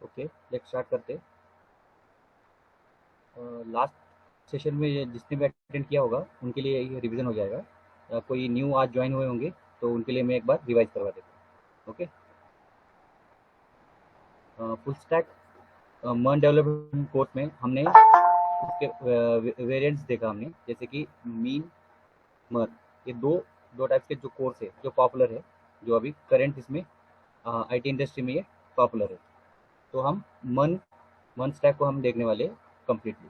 Okay, let's start करते। Last session में जिसने भी अटेंड किया होगा उनके लिए ये रिवीजन हो जाएगा, या कोई न्यू आज ज्वाइन हुए होंगे तो उनके लिए मैं एक बार रिवाइज करवा देता हूँ। ओके, फुल स्टैक मर्न डेवलपमेंट कोर्स में हमने उसके वेरिएंट्स देखा हमने, जैसे कि मीन, मर्न, ये दो दो टाइप्स के जो कोर्स है जो पॉपुलर है, जो अभी करंट इसमें आईटी इंडस्ट्री में ये पॉपुलर है। तो हम मन मन स्टैक को हम देखने वाले कंप्लीटली।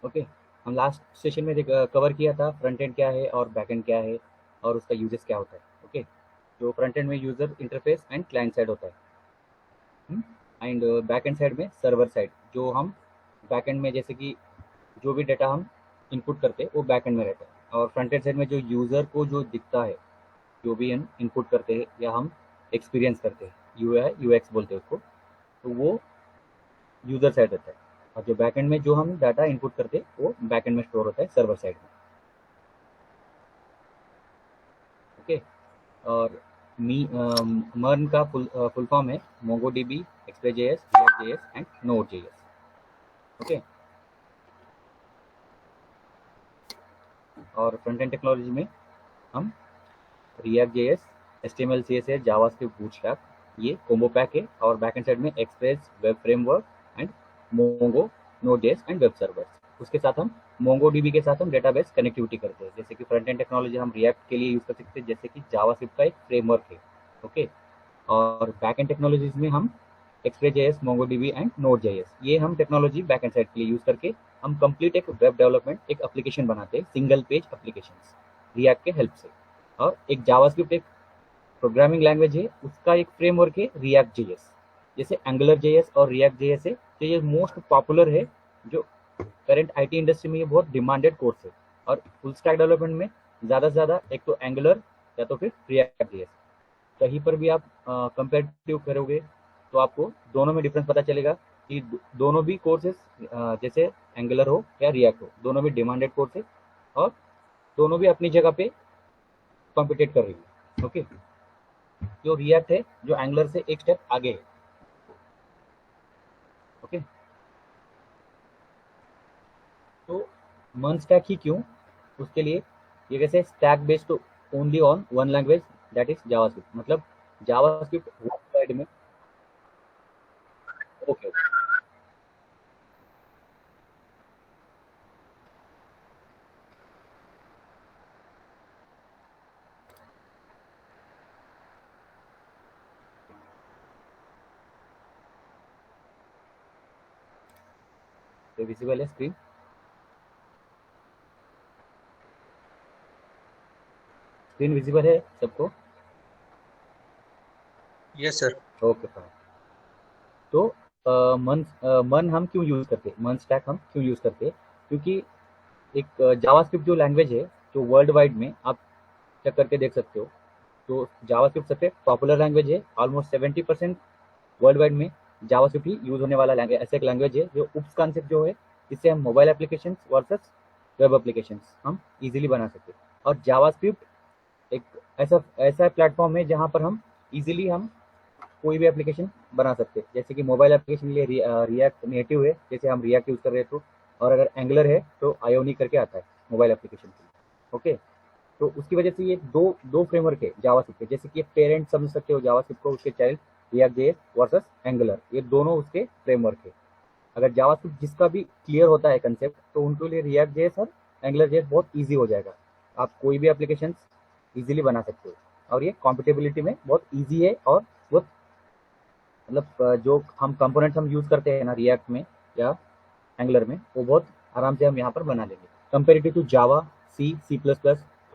ओके, हम लास्ट सेशन में कवर किया था फ्रंट एंड क्या है और बैक एंड क्या है और उसका यूजेस क्या होता है। ओके, जो फ्रंट एंड में user interface and client side होता है, एंड बैक एंड साइड में सर्वर साइड, जो हम बैक एंड में जैसे कि जो भी डाटा हम इनपुट करते हैं वो बैक एंड में रहता है, और फ्रंट एंड साइड में जो यूज़र को जो दिखता है, जो भी हम इनपुट करते हैं या हम एक्सपीरियंस करते हैं, यूएक्स बोलते हैं उसको, तो वो यूज़र साइड रहता है। और जो बैकएंड में जो हम डाटा इनपुट करते हैं वो बैकएंड में स्टोर होता है सर्वर साइड में। ओके, और मर्न का फुल फॉर्म है मोंगोडीबी, एक्सप्रेस.js, रिएक्ट.js एंड नोड.js। ओके, और फ्रंट एंड टेक्नोलॉजी में हम रिएक्ट.js, HTML, CSS, जावास्क्रिप्ट, बूटस्ट्रैप, ये कोम्बो पैक है, और बैकएंड साइड में express web framework and Mongo, Node.js and web servers. उसके साथ हम मोंगोडीबी के साथ हम डेटाबेस कनेक्टिविटी करते हैं। जैसे कि फ्रंट एंड टेक्नोलॉजी हम रिएक्ट के लिए यूज कर सकते हैं, जैसे कि जावास्क्रिप्ट का एक फ्रेमवर्क है। ओके, और बैक एंड टेक्नोलॉजीज में हम एक्सप्रेस.js, मोंगोडीबी एंड नोड.js, ये हम टेक्नोलॉजी बैक एंड साइड के लिए यूज करके हम कंप्लीट एक वेब डेवलपमेंट, एक एप्लीकेशन बनाते हैं, सिंगल पेज एप्लीकेशन रिएक्ट के हेल्प से। और एक जावास्क्रिप्ट एक प्रोग्रामिंग लैंग्वेज है, उसका एक फ्रेमवर्क है रिएक्ट जेएस। जैसे एंगुलर जेएस और रिएक्ट जेएस है, तो ये मोस्ट पॉपुलर है, जो करंट आईटी इंडस्ट्री में ये बहुत डिमांडेड कोर्स है। और फुल स्टैक डेवलपमेंट में ज़्यादा से ज़्यादा एक तो एंगुलर या तो फिर रिएक्ट जेएस, कहीं पर भी आप कंपेरेटिव करोगे तो आपको दोनों में डिफरेंस पता चलेगा कि दोनों भी कोर्सेज, जैसे एंगुलर हो या रिएक्ट हो, दोनों भी डिमांडेड कोर्स है और दोनों भी अपनी जगह पे कॉम्पिटेट कर रही है। ओके, जो रिएक्ट है जो एंगुलर से एक स्टेप आगे है। ओके, तो मन स्टैक ही क्यों, उसके लिए ये कैसे stack based only on one language, that is JavaScript. मतलब जावास्क्रिप्ट वर्ल्ड वाइड में। ओके, तो विजिबल है स्क्रीन? स्क्रीन विजिबल है सबको? Yes sir. Okay fine. तो मन हम क्यों यूज करते हैं, मन स्टैक हम क्यों यूज करते हैं? क्योंकि एक जावास्क्रिप्ट जो लैंग्वेज है, जो वर्ल्ड वाइड में आप चेक करके देख सकते हो, तो जावास्क्रिप्ट सबसे पॉपुलर लैंग्वेज है। ऑलमोस्ट 70% वर्ल्ड वाइड में जावास्क्रिप्ट ही यूज होने वाला लैंग्वेज, ऐसा एक लैंग्वेज है जो उप्स कॉन्सेप्ट जो है, जिससे हम mobile application versus web application हम इजीली बना सकते हैं। और जावास्क्रिप्ट एक ऐसा ऐसा प्लेटफॉर्म है जहाँ पर हम इजीली हम कोई भी एप्लीकेशन बना सकते हैं। जैसे कि मोबाइल एप्लीकेशन के लिए रिएक्ट नेटिव है, जैसे हम रिएक्ट यूज कर रहे हैं, तो और अगर एंगुलर है तो आयोनी करके आता है मोबाइल एप्लीकेशन के लिए। ओके, तो उसकी वजह से ये दो दो फ्रेमवर्क है जावास्क्रिप्ट के, जैसे कि पेरेंट समझ सकते हो जावास्क्रिप्ट को, उसके child react JS versus angular, ये दोनों उसके फ्रेमवर्क है। अगर जावास्क्रिप्ट जिसका भी क्लियर होता है कंसेप्ट, तो उनके लिए रिएक्ट जेएस और एंगुलर जेएस बहुत ईजी हो जाएगा। आप कोई भी एप्लीकेशन इजीली बना सकते हो, और ये कॉम्पिटेबिलिटी में बहुत ईजी है। और बहुत मतलब जो हम कंपोनेंट्स हम यूज करते हैं ना रिएक्ट में या एंगुलर में, वो बहुत आराम से हम यहाँ पर बना लेंगे। कंपेरेटिव टू जावा, सी++,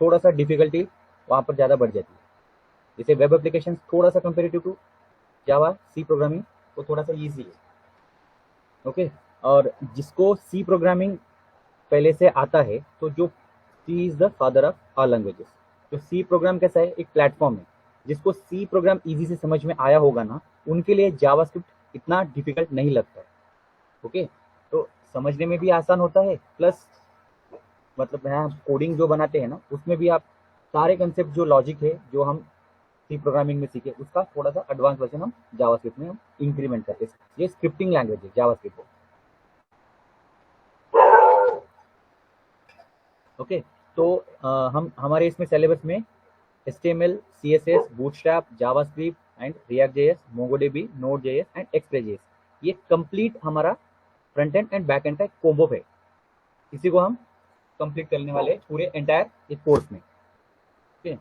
थोड़ा सा डिफिकल्टी वहाँ पर ज़्यादा बढ़ जाती है। जैसे वेब एप्लीकेशन थोड़ा सा comparative to Java, C programming, वो थोड़ा सा ईजी है। ओके, और जिसको सी प्रोग्रामिंग पहले से आता है, तो जो C is the father of all languages. तो सी प्रोग्राम कैसा है, एक प्लेटफॉर्म है। जिसको सी प्रोग्राम इजी से समझ में आया होगा ना, उनके लिए जावास्क्रिप्ट इतना डिफिकल्ट नहीं लगता है। ओके, तो समझने में भी आसान होता है, प्लस मतलब यहाँ कोडिंग जो बनाते हैं ना, उसमें भी आप सारे कंसेप्ट जो लॉजिक है जो हम सी प्रोग्रामिंग में सीखे उसका थोड़ा सा एडवांस वर्जन हम जावास्क्रिप्ट में हम इंक्रीमेंट करते हैं। ये स्क्रिप्टिंग लैंग्वेज है जावास्क्रिप्ट। ओके, तो हम हमारे इसमें सिलेबस में HTML, CSS, bootstrap, JavaScript and react JS, MongoDB, node JS and express JS, ये कंप्लीट हमारा front end and back and का एक कोम्बो है। इसी को हम कंप्लीट करने वाले पूरे एंटायर एक कोर्स में। ओके,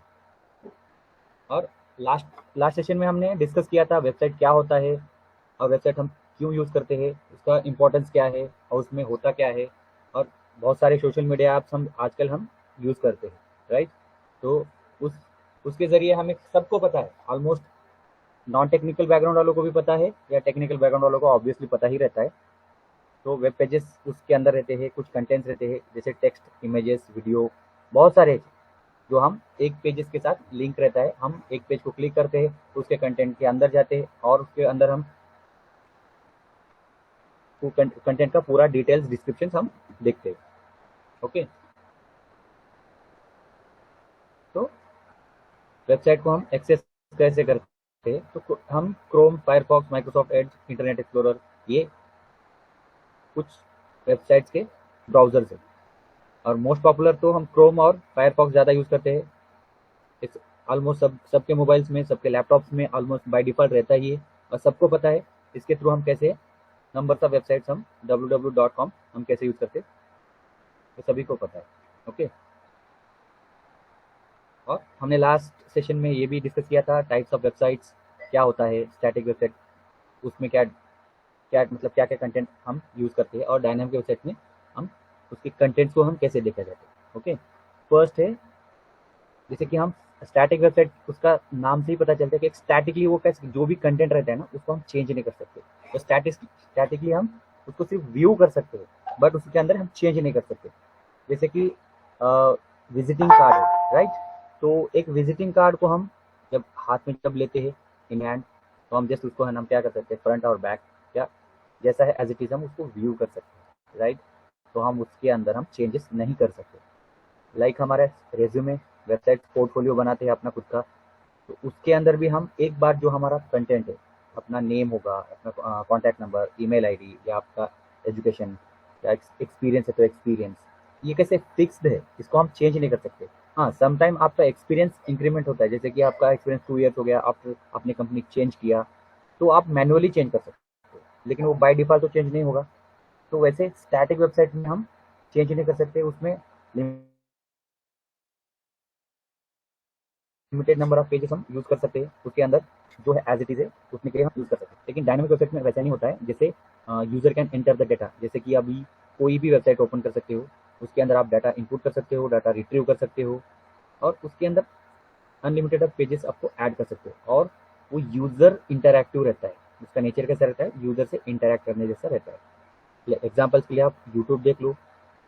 और लास्ट सेशन में हमने डिस्कस किया था वेबसाइट क्या होता है और वेबसाइट हम क्यों यूज़ करते हैं, उसका इंपॉर्टेंस क्या है और उसमें होता क्या है, और बहुत सारे सोशल मीडिया ऐप्स हम आजकल हम यूज़ करते हैं, राइट। तो उस उसके ज़रिए हमें सबको पता है, ऑलमोस्ट नॉन टेक्निकल बैकग्राउंड वालों को भी पता है या टेक्निकल बैकग्राउंड वालों को ऑब्वियसली पता ही रहता है। तो वेब पेजेस उसके अंदर रहते हैं, कुछ कंटेंट्स रहते हैं जैसे टेक्स्ट, इमेजेस, वीडियो, बहुत सारे जो हम एक पेजेस के साथ लिंक रहता है। हम एक पेज को क्लिक करते हैं तो उसके कंटेंट के अंदर जाते हैं और उसके अंदर हम कंटेंट का पूरा डिटेल्स डिस्क्रिप्शन हम देखते हैं। ओके, तो वेबसाइट को हम एक्सेस कैसे करते हैं, तो हम Chrome, Firefox, Microsoft edge, internet explorer, ये कुछ वेबसाइट्स के ब्राउजर्स है। और मोस्ट पॉपुलर तो हम क्रोम और फायरफॉक्स ज़्यादा यूज़ करते हैं। इस ऑलमोस्ट सबके मोबाइल्स में, सबके लैपटॉप्स में ऑलमोस्ट बाय डिफ़ॉल्ट रहता ही है और सबको पता है इसके थ्रू हम कैसे नंबर ऑफ वेबसाइट्स हम www.com हम कैसे यूज़ करते हैं, ये सभी को पता है। ओके, और हमने लास्ट सेशन में ये भी डिस्कस किया था टाइप्स ऑफ वेबसाइट्स क्या होता है, स्टैटिक वेबसाइट उसमें क्या क्या मतलब क्या क्या कंटेंट हम यूज़ करते हैं, और डायनामिक वेबसाइट में हम उसके कंटेंट्स को हम कैसे देखा जाते हैं। ओके, फर्स्ट है जैसे कि हम स्टैटिक वेबसाइट, उसका नाम से ही पता चलता है कि स्टैटिकली वो कैसे जो भी कंटेंट रहता है ना उसको हम चेंज नहीं कर सकते। तो स्टैटिकली हम उसको सिर्फ व्यू कर सकते हैं बट उसके अंदर हम चेंज नहीं कर सकते। जैसे कि विजिटिंग कार्ड है, राइट। तो एक विजिटिंग कार्ड को हम जब हाथ में जब लेते हैं इन हैंड, तो हम जस्ट उसको है हम क्या कर सकते हैं, फ्रंट और बैक या जैसा है एज इट इज हम उसको व्यू कर सकते हैं, राइट। तो हम उसके अंदर हम चेंजेस नहीं कर सकते। लाइक हमारा रेज्यूमे, वेबसाइट पोर्टफोलियो बनाते हैं अपना खुद का, तो उसके अंदर भी हम एक बार जो हमारा कंटेंट है, अपना नेम होगा, अपना कॉन्टैक्ट नंबर, ईमेल आईडी या आपका एजुकेशन या एक्सपीरियंस है तो एक्सपीरियंस, ये कैसे फिक्स्ड है, इसको हम चेंज नहीं कर सकते। हाँ, समटाइम आपका एक्सपीरियंस इंक्रीमेंट होता है, जैसे कि आपका एक्सपीरियंस 2 ईयर्स हो गया, आप आपने कंपनी चेंज किया तो आप मैनुअली चेंज कर सकते हो, लेकिन वो बाय डिफॉल्ट तो चेंज नहीं होगा। तो वैसे स्टैटिक वेबसाइट में हम चेंज नहीं कर सकते, उसमें लिमिटेड नंबर ऑफ पेजेस हम यूज़ कर सकते हैं, उसके अंदर जो है एज इट इज़ है उसमें के लिए हम यूज़ कर सकते हैं। लेकिन डायनामिक वेबसाइट में वैसा नहीं होता है, जैसे user can enter the data, जैसे कि अभी कोई भी वेबसाइट ओपन कर सकते हो, उसके अंदर आप डाटा इनपुट कर सकते हो, डाटा रिट्रीव कर सकते हो और उसके अंदर अनलिमिटेड ऑफ पेजेस आपको ऐड कर सकते हो। और वो यूज़र इंटरैक्टिव रहता है, उसका नेचर कैसा रहता है, यूज़र से इंटरैक्ट करने जैसा रहता है। एग्जाम्पल्स के लिए आप यूट्यूब देख लो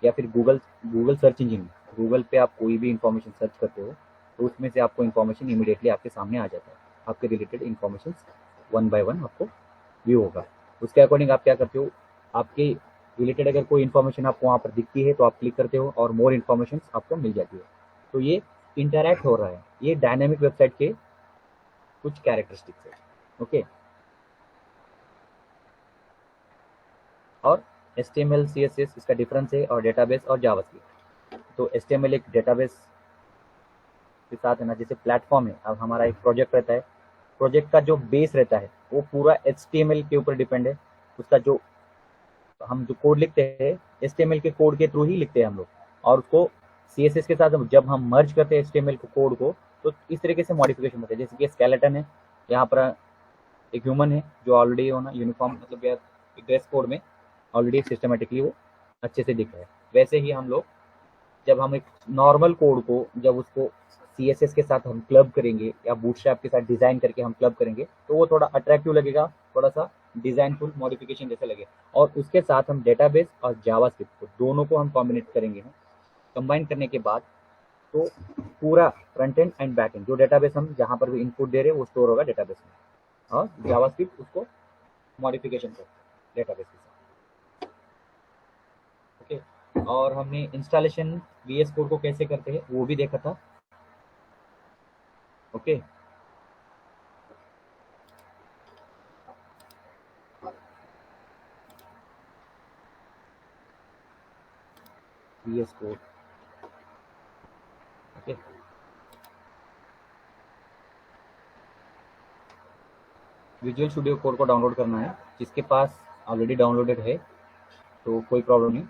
या फिर Google Google search engine, Google पे आप कोई भी इंफॉर्मेशन सर्च करते हो तो उसमें से आपको इन्फॉर्मेशन इमीडिएटली आपके सामने आ जाता है, आपके related information one by one आपको व्यू होगा। उसके अकॉर्डिंग आप क्या करते हो, आपके रिलेटेड अगर कोई इन्फॉर्मेशन आपको वहाँ पर दिखती है तो आप क्लिक करते हो और मोर इन्फॉर्मेशन आपको मिल जाती है। तो ये इंटरैक्ट हो रहा है, ये डायनेमिक वेबसाइट के कुछ कैरेक्टरिस्टिक्स है। ओके, और HTML, CSS इसका डिफरेंस है, और डेटाबेस और जावास्क्रिप्ट। तो HTML एक डेटाबेस के साथ है ना, जैसे प्लेटफॉर्म है, अब हमारा एक प्रोजेक्ट रहता है, प्रोजेक्ट का जो बेस रहता है वो पूरा HTML के ऊपर डिपेंड है। उसका जो हम जो कोड लिखते हैं HTML के कोड के थ्रू ही लिखते हैं हम लोग, और उसको CSS के साथ जब हम मर्ज करते हैं HTML को कोड को, तो इस तरीके से मॉडिफिकेशन होता है। जैसे कि स्केलेटन है, यहाँ पर एक ह्यूमन है जो ऑलरेडी होना यूनिफॉर्म मतलब एक ड्रेस कोड में ऑलरेडी सिस्टमेटिकली वो अच्छे से दिख रहा है। वैसे ही हम लोग जब हम एक नॉर्मल कोड को जब उसको CSS के साथ हम क्लब करेंगे या बूटस्ट्रैप के साथ डिज़ाइन करके हम क्लब करेंगे तो वो थोड़ा अट्रैक्टिव लगेगा, थोड़ा सा डिज़ाइनफुल मॉडिफिकेशन जैसा लगेगा। और उसके साथ हम डेटाबेस और जावास्क्रिप्ट को दोनों को हम कॉम्बिनेट करेंगे, हम कंबाइन करने के बाद तो पूरा front end and back and जो डेटाबेस हम जहाँ पर भी इनपुट दे रहे हैं वो स्टोर होगा डेटाबेस में, और जावास्क्रिप्ट उसको मॉडिफिकेशन कर डेटाबेस के साथ। ओके, और हमने इंस्टॉलेशन VS कोड को कैसे करते हैं वो भी देखा था। Okay, VS Code. Okay, visual studio code को डाउनलोड करना है। जिसके पास ऑलरेडी डाउनलोडेड है तो कोई प्रॉब्लम नहीं,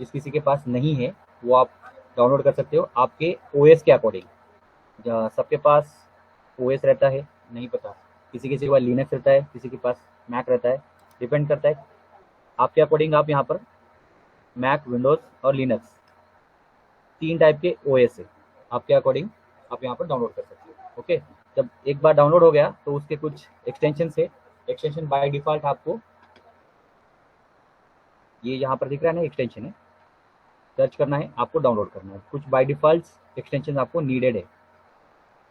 जिस किसी के पास नहीं है वो आप डाउनलोड कर सकते हो आपके ओएस के अकॉर्डिंग। सबके पास ओएस रहता है नहीं पता, किसी किसी के पास लिनक्स रहता है, किसी के पास मैक रहता है, डिपेंड करता है आपके अकॉर्डिंग। आप यहाँ पर मैक, विंडोज़ और लिनक्स 3 टाइप के ओएस है, आपके अकॉर्डिंग आप यहाँ पर डाउनलोड कर सकते हो। ओके, जब एक बार डाउनलोड हो गया तो उसके कुछ एक्सटेंशन है। एक्सटेंशन बाय डिफ़ॉल्ट आपको ये यहाँ पर दिख रहा है ना, एक्सटेंशन है, सर्च करना है, आपको डाउनलोड करना है। कुछ बाय डिफ़ॉल्ट एक्सटेंशन आपको नीडेड है।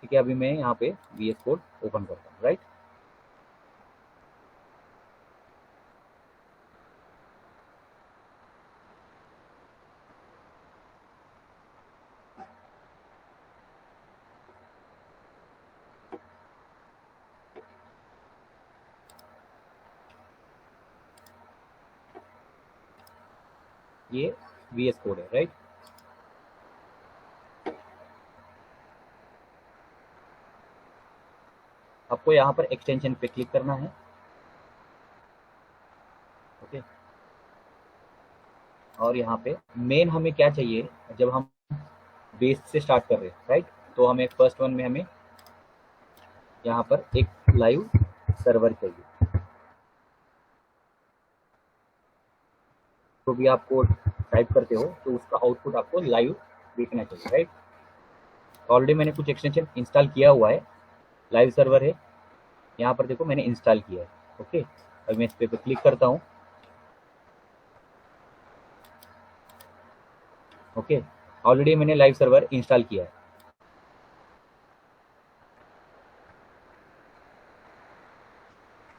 ठीक है, अभी मैं यहाँ पे VS कोड ओपन करता हूँ, राइट। ये VS कोड है, राइट। आपको यहाँ पर एक्सटेंशन पे क्लिक करना है। ओके, और यहाँ पे मेन हमें क्या चाहिए, जब हम बेस से स्टार्ट कर रहे हैं, राइट, तो हमें फर्स्ट वन में हमें यहाँ पर एक लाइव सर्वर चाहिए। तो भी आप कोड टाइप करते हो तो उसका आउटपुट आपको लाइव देखना चाहिए, राइट। ऑलरेडी मैंने कुछ एक्सटेंशन इंस्टॉल किया हुआ है, लाइव सर्वर है, यहाँ पर देखो मैंने इंस्टॉल किया है। ओके, अब मैं इस पे क्लिक करता हूँ। ओके, ऑलरेडी मैंने लाइव सर्वर इंस्टॉल किया है।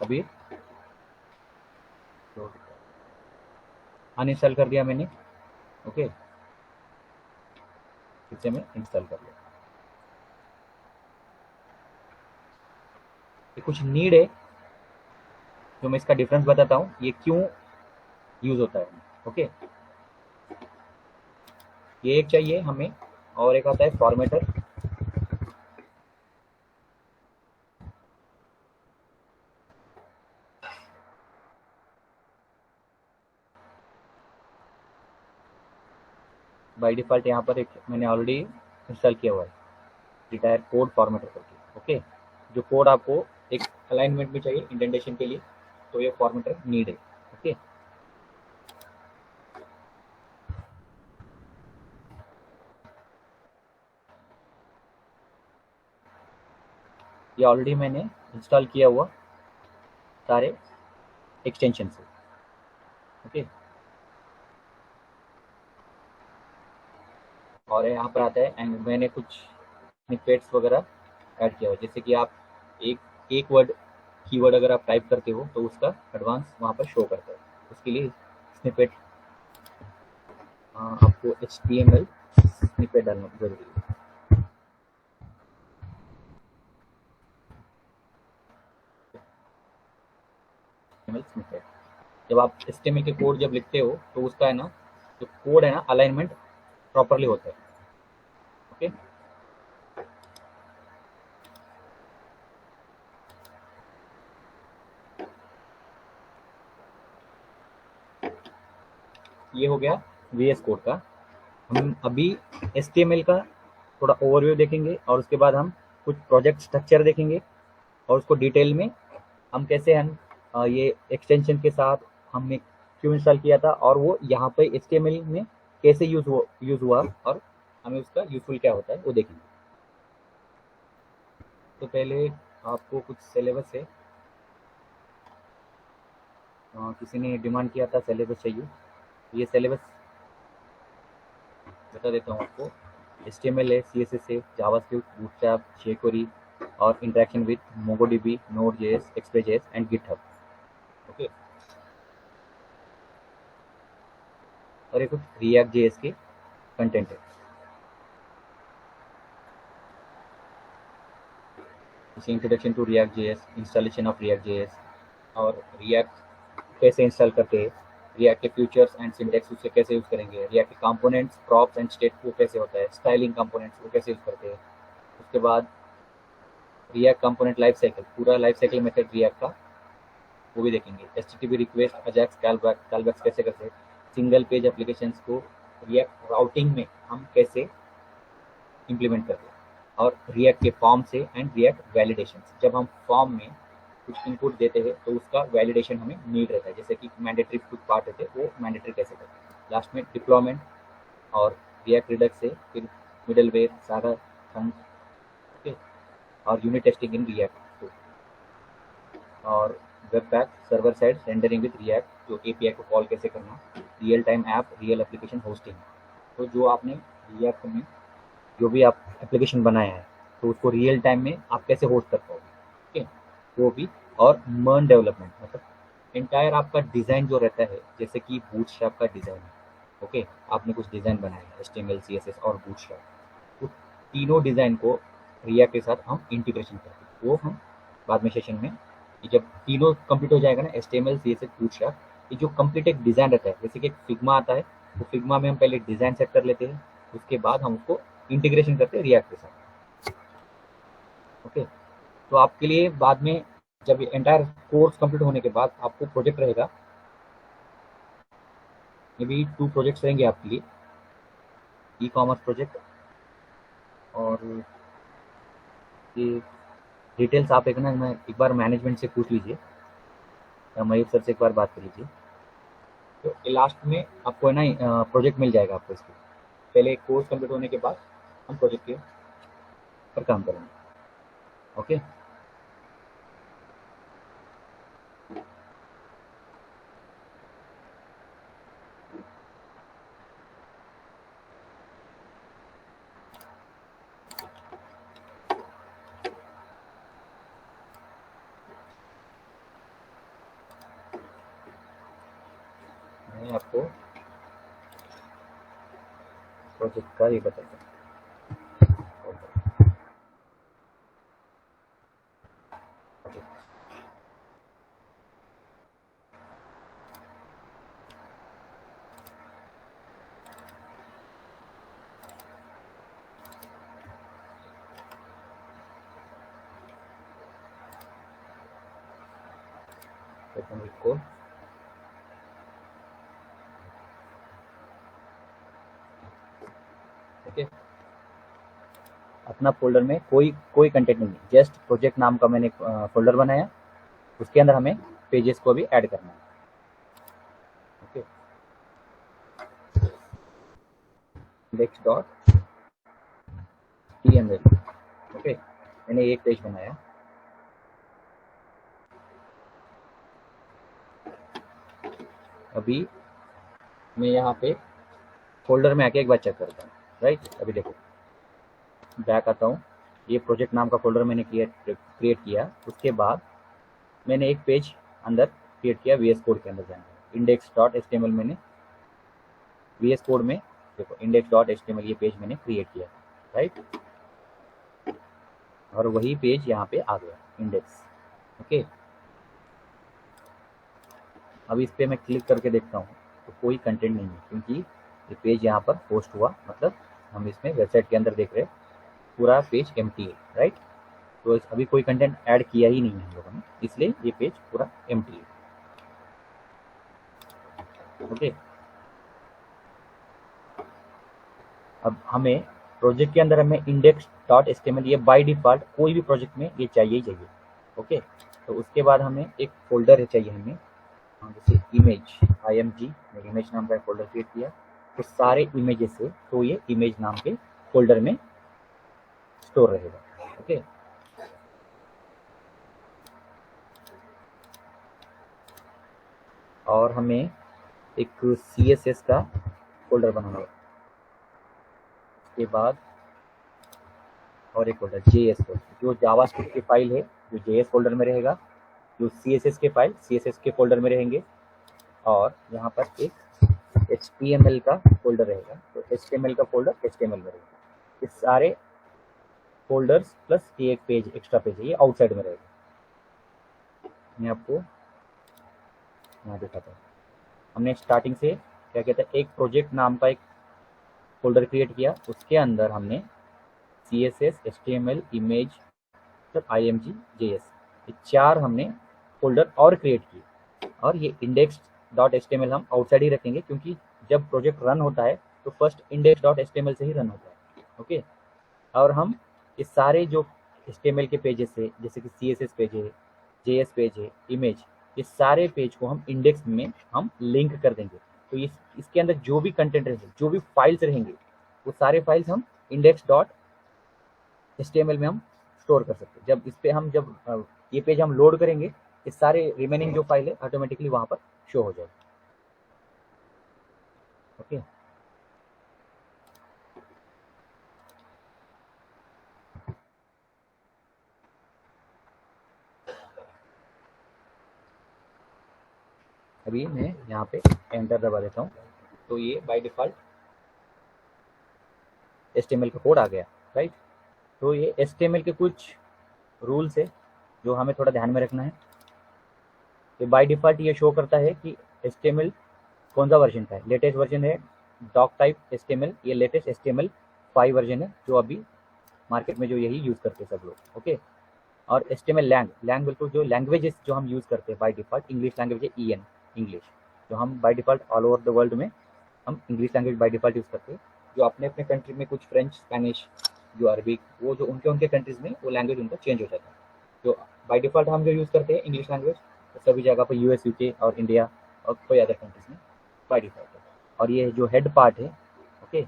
अभी अनइंस्टॉल कर दिया मैंने। ओके, फिर से मैं इंस्टॉल कर लिया। ये कुछ नीड है जो मैं इसका डिफरेंस बताता हूँ, ये क्यों यूज होता है। ओके, ये एक चाहिए हमें, और एक आता है फॉर्मेटर। बाय डिफ़ॉल्ट यहाँ पर एक मैंने ऑलरेडी इंस्टॉल किया हुआ है, रिटायर कोड फॉर्मेटर करके। ओके, जो कोड आपको एक अलाइनमेंट में चाहिए इंडेंटेशन के लिए, तो ये फॉर्मेटर नीड है। ओके, ये ऑलरेडी मैंने इंस्टॉल किया हुआ सारे एक्सटेंशन से। ओके, और यहाँ पर आता है एंड मैंने कुछ स्निपेट्स वगैरह ऐड किया हुआ, जैसे कि आप एक एक वर्ड कीवर्ड अगर आप टाइप करते हो तो उसका एडवांस वहाँ पर शो करता है। उसके लिए स्निपेट आपको HTML स्निपेट डालना जरूरी है। स्निपेट, जब आप HTML के कोड जब लिखते हो तो उसका है ना, जो कोड है ना, अलाइनमेंट प्रॉपरली होता है। ओके, ये हो गया VS कोड का। हम अभी HTML का थोड़ा ओवरव्यू देखेंगे और उसके बाद हम कुछ प्रोजेक्ट स्ट्रक्चर देखेंगे और उसको डिटेल में हम कैसे हम ये एक्सटेंशन के साथ हमने क्यों इंस्टॉल किया था और वो यहाँ पे HTML में कैसे यूज हुआ और हमें उसका यूजफुल क्या होता है वो देखेंगे। तो पहले आपको कुछ सिलेबस है, किसी ने डिमांड किया था सिलेबस चाहिए, ये सिलेबस बता देता हूँ आपको। HTML है, CSS है, जावास्क्रिप्ट, बूटस्ट्रैप, jQuery और interaction with MongoDB, Node.js, Express.js and GitHub। Okay, और ये कुछ React.js के कंटेंट है, जैसे introduction to React.js, installation of React.js और React कैसे इंस्टॉल करते हैं, रिएक्ट के फीचर्स एंड सिंटैक्स उससे कैसे यूज़ करेंगे, रिएक्ट के कंपोनेंट्स प्रॉप्स एंड स्टेट वो कैसे होता है, स्टाइलिंग कंपोनेंट्स वो कैसे यूज़ करते हैं। उसके बाद रिएक्ट कंपोनेंट लाइफ साइकिल, पूरा लाइफ साइकिल मेथड रिएक्ट का वो भी देखेंगे। एचटीटीपी रिक्वेस्ट, अजैक्स, कॉलबैक्स कैसे करते हैं, सिंगल पेज एप्लीकेशंस को रिएक्ट राउटिंग में हम कैसे इम्प्लीमेंट करते हैं, और रिएक्ट के फॉर्म से एंड रिएक्ट वैलिडेशन। जब हम फॉर्म में कुछ इनपुट देते हैं तो उसका वैलिडेशन हमें नीड रहता है, जैसे कि मैंडेटरी कुछ पार्ट रहते हैं वो मैंडेटरी कैसे करते हैं। लास्ट में डिप्लॉयमेंट और रिएक्ट रिडक्स से फिर मिडलवेयर सारा थंग, ओके, और यूनिट टेस्टिंग इन रिएक्ट, और web pack server side rendering with react, जो एपीआई को कॉल कैसे करना, real time app real application hosting. तो जो आपने रिएक्ट में जो भी आप एप्लीकेशन बनाया है तो उसको रियल टाइम में आप कैसे होस्ट कर पाओगे, ठीक है, वो भी। और मर्न डेवलपमेंट मतलब एंटायर आपका डिज़ाइन जो रहता है, जैसे कि बूटस्ट्रैप का डिज़ाइन है, ओके, आपने कुछ डिज़ाइन बनाया है एचटीएमएल सीएसएस और बूटस्ट्रैप, तो तीनों डिज़ाइन को रिएक्ट के साथ हम इंटीग्रेशन करते हैं। वो हम बाद में सेशन में, ये जब तीनों कंप्लीट हो जाएगा ना, एचटीएमएल सीएसएस बूटस्ट्रैप, ये जो कंप्लीट एक डिज़ाइन रहता है, जैसे कि एक फिग्मा आता है, तो फिग्मा में हम पहले डिज़ाइन सेट कर लेते हैं, उसके बाद हम उसको इंटीग्रेशन करते हैं रिएक्ट के साथ, ओके। तो आपके लिए बाद में जब एंटायर कोर्स कंप्लीट होने के बाद आपको प्रोजेक्ट रहेगा, मे बी 2 प्रोजेक्ट्स रहेंगे आपके लिए, ई कॉमर्स प्रोजेक्ट, और ये डिटेल्स आप एक ना, मैं एक बार मैनेजमेंट से पूछ लीजिए या मयूर सर से एक बार बात कर लीजिए। तो लास्ट में आपको है ना प्रोजेक्ट मिल जाएगा आपको, इसके पहले कोर्स कंप्लीट होने के बाद हम प्रोजेक्ट के पर काम करेंगे, ओके। मैं आपको प्रोजेक्ट का ये बताता हूँ। कोड, ओके, अपना फोल्डर में कोई कोई कंटेंट नहीं है, जस्ट प्रोजेक्ट नाम का मैंने फोल्डर बनाया, उसके अंदर हमें पेजेस को भी ऐड करना है, okay. Index dot TML, okay, मैंने एक पेज बनाया। अभी मैं यहाँ पे फोल्डर में आके एक बार चेक करता हूँ, राइट। अभी देखो बैक आता हूँ, ये प्रोजेक्ट नाम का फोल्डर मैंने क्रिएट किया, उसके बाद मैंने एक पेज अंदर क्रिएट किया वीएस कोड के अंदर जाना, इंडेक्स डॉट एचटीएमएल मैंने वीएस कोड में, देखो इंडेक्स डॉट एचटीएमएल ये पेज मैंने क्रिएट किया, राइट, और वही पेज यहाँ पे आ गया इंडेक्स, ओके। अब इस पे मैं क्लिक करके देखता हूँ तो कोई कंटेंट नहीं है, क्योंकि ये पेज यहाँ पर पोस्ट हुआ, मतलब हम इसमें वेबसाइट के अंदर देख रहे हैं पूरा पेज एम्प्टी है, राइट। तो अभी कोई कंटेंट ऐड किया ही नहीं है हम लोगों ने, इसलिए ये पेज पूरा एम्प्टी है, ओके। अब हमें प्रोजेक्ट के अंदर हमें इंडेक्स डॉट एचटीएमएल ये बाय डिफॉल्ट कोई भी प्रोजेक्ट में ये चाहिए ही चाहिए, ओके। तो उसके बाद हमें एक फोल्डर है चाहिए हमें, जैसे इमेज IMG, मैंने इमेज नाम का फोल्डर क्रिएट किया, तो सारे इमेजेस है तो ये इमेज नाम के फोल्डर में स्टोर रहेगा, ओके। और हमें एक CSS का फोल्डर बनाना होगा, उसके बाद और एक फोल्डर JS फोल्डर, जो जावास्क्रिप्ट की फाइल है जो JS फोल्डर में रहेगा, जो CSS के फाइल CSS के फोल्डर में रहेंगे, और यहाँ पर एक HTML का फोल्डर रहेगा, तो HTML का फोल्डर HTML में रहेगा। ये सारे फोल्डर्स प्लस ये एक पेज एक्स्ट्रा पेज है, ये आउटसाइड में रहेगा। मैं आपको यहाँ दिखाता हूँ, हमने स्टार्टिंग से क्या कहते हैं, एक प्रोजेक्ट नाम का एक फोल्डर क्रिएट किया, उसके अंदर हमने CSS, HTML, image, IMG, JS, ये 4 हमने फोल्डर और क्रिएट किए। और ये index.html हम आउटसाइड ही रखेंगे, क्योंकि जब प्रोजेक्ट रन होता है तो फर्स्ट index.html से ही रन होता है। ओके, और हम ये सारे जो HTML के पेजेस है, जैसे कि CSS पेज है, JS पेज है, इमेज, ये सारे पेज को हम इंडेक्स में हम लिंक कर देंगे। तो इसके अंदर जो भी कंटेंट रहेंगे, जो भी फाइल्स रहेंगे, वो सारे फाइल्स हम index.html में हम स्टोर कर सकते हैं। जब इस पे हम जब ये पेज हम लोड करेंगे, ये सारे रिमेनिंग जो फाइल है ऑटोमेटिकली वहां पर शो हो जाएगी। ओके, अभी मैं यहाँ पे एंटर दबा देता हूँ, तो ये बाय डिफॉल्ट HTML का कोड आ गया, राइट। तो ये HTML के कुछ रूल्स है जो हमें थोड़ा ध्यान में रखना है। कि बाय डिफॉल्ट ये शो करता है कि HTML कौन सा वर्जन का है। लेटेस्ट वर्जन है डॉक टाइप HTML, ये लेटेस्ट HTML 5 वर्जन है, जो अभी मार्केट में जो यही यूज़ करते हैं सब लोग। ओके, और HTML लैंग बिल्कुल जो लैंग्वेजेस जो हम यूज़ करते हैं बाय डिफॉल्ट, इंग्लिश लैंग्वेज है EN, इंग्लिश, जो हम by default all over the world में हम English language by default use करते हैं। जो अपने अपने कंट्री में कुछ फ्रेंच, स्पेनिश, जो अरबिक, वो जो उनके उनके कंट्रीज़ में वो लैंग्वेज उनका चेंज हो जाता है। जो बाय डिफॉल्ट हम जो यूज़ करते हैं इंग्लिश लैंग्वेज, तो सभी जगह पर US, UK और इंडिया और कोई अदर कंट्रीज़ में बाय डिफॉल्ट है। और ये जो हेड पार्ट है, ओके,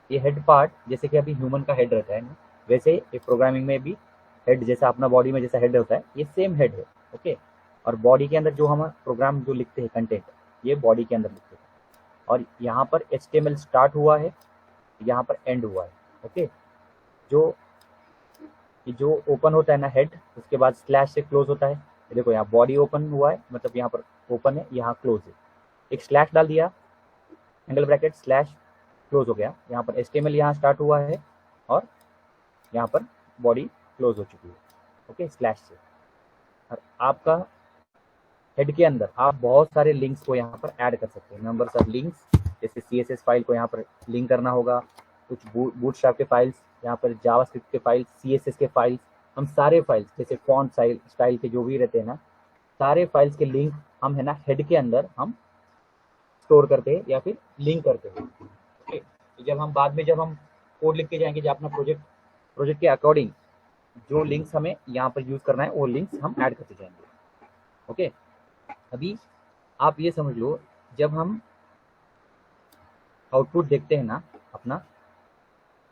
ये हेड पार्ट जैसे कि अभी ह्यूमन का हेड रहता है ना, वैसे ये प्रोग्रामिंग में भी हेड जैसा अपना बॉडी में जैसा हेड होता है, ये सेम हेड है। ओके, और बॉडी के अंदर जो हम प्रोग्राम जो लिखते हैं कंटेंट, ये बॉडी के अंदर लिखते हैं। और यहाँ पर HTML स्टार्ट हुआ है, यहाँ पर एंड हुआ है। ओके, जो जो ओपन होता है ना हेड, उसके बाद स्लैश से क्लोज होता है। ये देखो यहाँ बॉडी ओपन हुआ है, मतलब यहाँ पर ओपन है, यहाँ क्लोज है। एक स्लैश डाल दिया, एंगल ब्रैकेट स्लैश, क्लोज हो गया। यहाँ पर HTML यहाँ स्टार्ट हुआ है और यहाँ पर बॉडी क्लोज हो चुकी है। ओके, स्लैश से। और आपका हेड के अंदर आप बहुत सारे लिंक्स को यहाँ पर ऐड कर सकते हैं, नंबर्स ऑफ लिंक्स। जैसे CSS फाइल को यहाँ पर लिंक करना होगा, कुछ बूटस्ट्रैप के फाइल्स, यहाँ पर जावास्क्रिप्ट के फाइल्स, CSS के फाइल्स, हम सारे फाइल्स जैसे फॉन्ट स्टाइल के जो भी रहते हैं ना, सारे फाइल्स के लिंक हम है ना हेड के अंदर हम स्टोर करते हैं या फिर लिंक करते हैं। ओके, तो जब हम बाद में जब हम कोड लिख के जाएंगे, जब अपना प्रोजेक्ट के अकॉर्डिंग जो लिंक्स हमें यहाँ पर यूज करना है, वो लिंक्स हम ऐड करते जाएंगे। ओके, अभी आप ये समझ लो, जब हम आउटपुट देखते हैं ना अपना,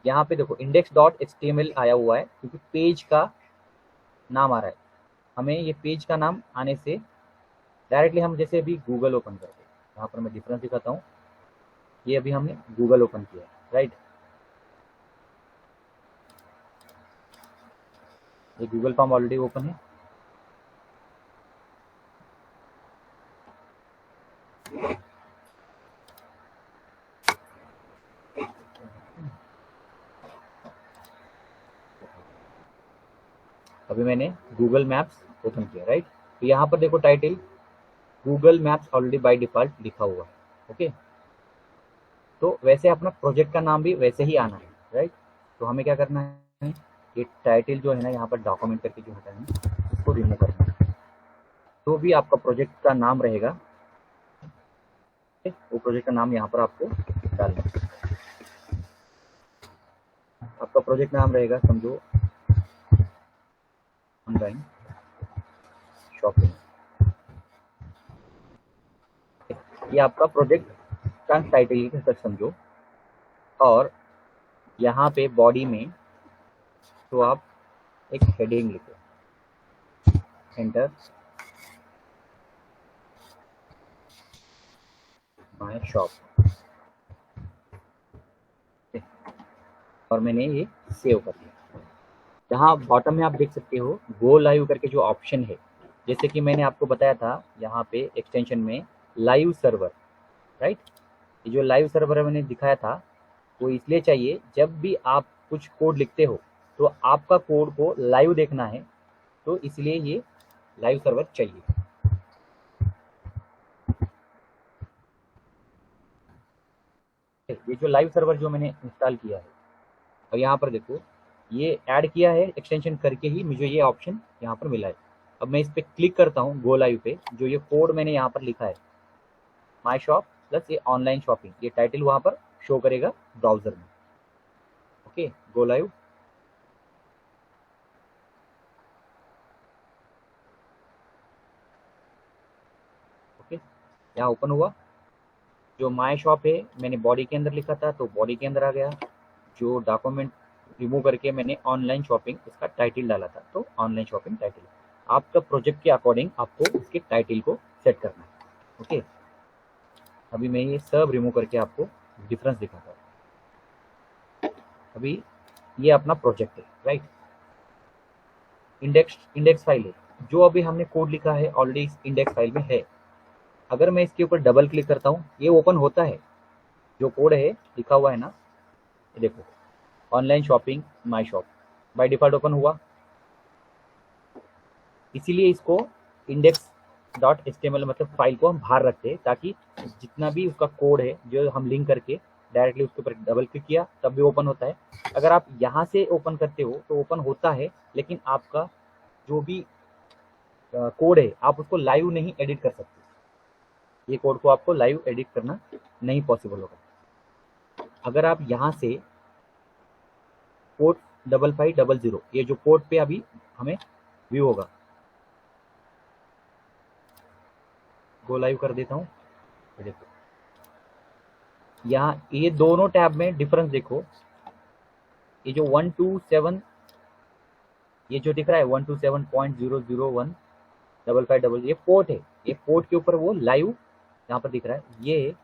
यहाँ पे देखो index.html आया हुआ है, क्योंकि पेज का नाम आ रहा है। हमें ये पेज का नाम आने से डायरेक्टली हम जैसे अभी गूगल ओपन करते हैं, यहाँ पर मैं डिफरेंस दिखाता हूँ। ये अभी हमने गूगल ओपन किया, राइट। ये गूगल फॉर्म ऑलरेडी ओपन है। अभी मैंने गूगल मैप्स ओपन किया, राइट। तो यहाँ पर देखो title Google maps already by default लिखा हुआ है। ओके, तो वैसे अपना प्रोजेक्ट का नाम भी वैसे ही आना है, राइट। तो हमें क्या करना है, ये टाइटल जो है ना यहाँ पर डॉक्यूमेंट करके जो होता है ना, उसको रिमूव करना है। तो भी आपका प्रोजेक्ट का नाम रहेगा, वो प्रोजेक्ट का नाम यहाँ पर आपको डालना है। आपका प्रोजेक्ट नाम रहेगा, समझो ऑनलाइन शॉपिंग, ये आपका प्रोजेक्ट का टाइटल तक समझो। और यहाँ पे बॉडी में तो आप एक हेडिंग लिखो, एंटर, माय शॉप, और मैंने ये सेव कर दिया। यहाँ बॉटम में आप देख सकते हो गो लाइव करके जो ऑप्शन है, जैसे कि मैंने आपको बताया था यहाँ पे एक्सटेंशन में लाइव सर्वर, राइट। ये जो लाइव सर्वर मैंने दिखाया था, वो इसलिए चाहिए जब भी आप कुछ कोड लिखते हो तो आपका कोड को लाइव देखना है, तो इसलिए ये लाइव सर्वर चाहिए। ये जो लाइव सर्वर जो मैंने इंस्टॉल किया है, और यहाँ पर देखो ये ऐड किया है एक्सटेंशन करके ही मुझे ये ऑप्शन यहाँ पर मिला है। अब मैं इस पर क्लिक करता हूँ गो लाइव पे, जो ये कोड मैंने यहाँ पर लिखा है माई शॉप प्लस ये ऑनलाइन शॉपिंग, ये टाइटल वहाँ पर शो करेगा ब्राउजर में। Okay, go live. ओके, यहाँ ओपन हुआ। जो माई शॉप है मैंने बॉडी के अंदर लिखा था तो बॉडी के अंदर आ गया। जो डॉक्यूमेंट रिमूव करके मैंने ऑनलाइन शॉपिंग इसका टाइटल डाला था तो ऑनलाइन शॉपिंग टाइटल। आपका प्रोजेक्ट के अकॉर्डिंग आपको इसके टाइटल को सेट करना है। ओके, अभी मैं ये सब रिमूव करके आपको डिफरेंस दिखाता हूँ। अभी ये अपना प्रोजेक्ट है, राइट। इंडेक्स फाइल है, जो अभी हमने कोड लिखा है ऑलरेडी इस इंडेक्स फाइल में है। अगर मैं इसके ऊपर डबल क्लिक करता हूँ ये ओपन होता है, जो कोड है लिखा हुआ है ना, ये देखो online shopping my shop by default open हुआ। इसीलिए इसको index.html मतलब फाइल को हम बाहर रखते हैं, ताकि जितना भी उसका कोड है जो हम लिंक करके डायरेक्टली उसके ऊपर डबल क्लिक किया तब भी ओपन होता है। अगर आप यहाँ से ओपन करते हो तो ओपन होता है, लेकिन आपका जो भी कोड है आप उसको लाइव नहीं एडिट कर सकते। ये कोड को आपको लाइव एडिट करना नहीं पॉसिबल होगा। अगर आप यहाँ से पोर्ट 5500 ये जो पोर्ट पे अभी हमें व्यू होगा, गो लाइव कर देता हूँ। देखो यहाँ ये दोनों टैब में डिफरेंस देखो। ये जो 127 ये जो दिख रहा है 127.00155 ये पोर्ट है। ये पोर्ट के ऊपर वो लाइव यहाँ पर दिख रहा है। ये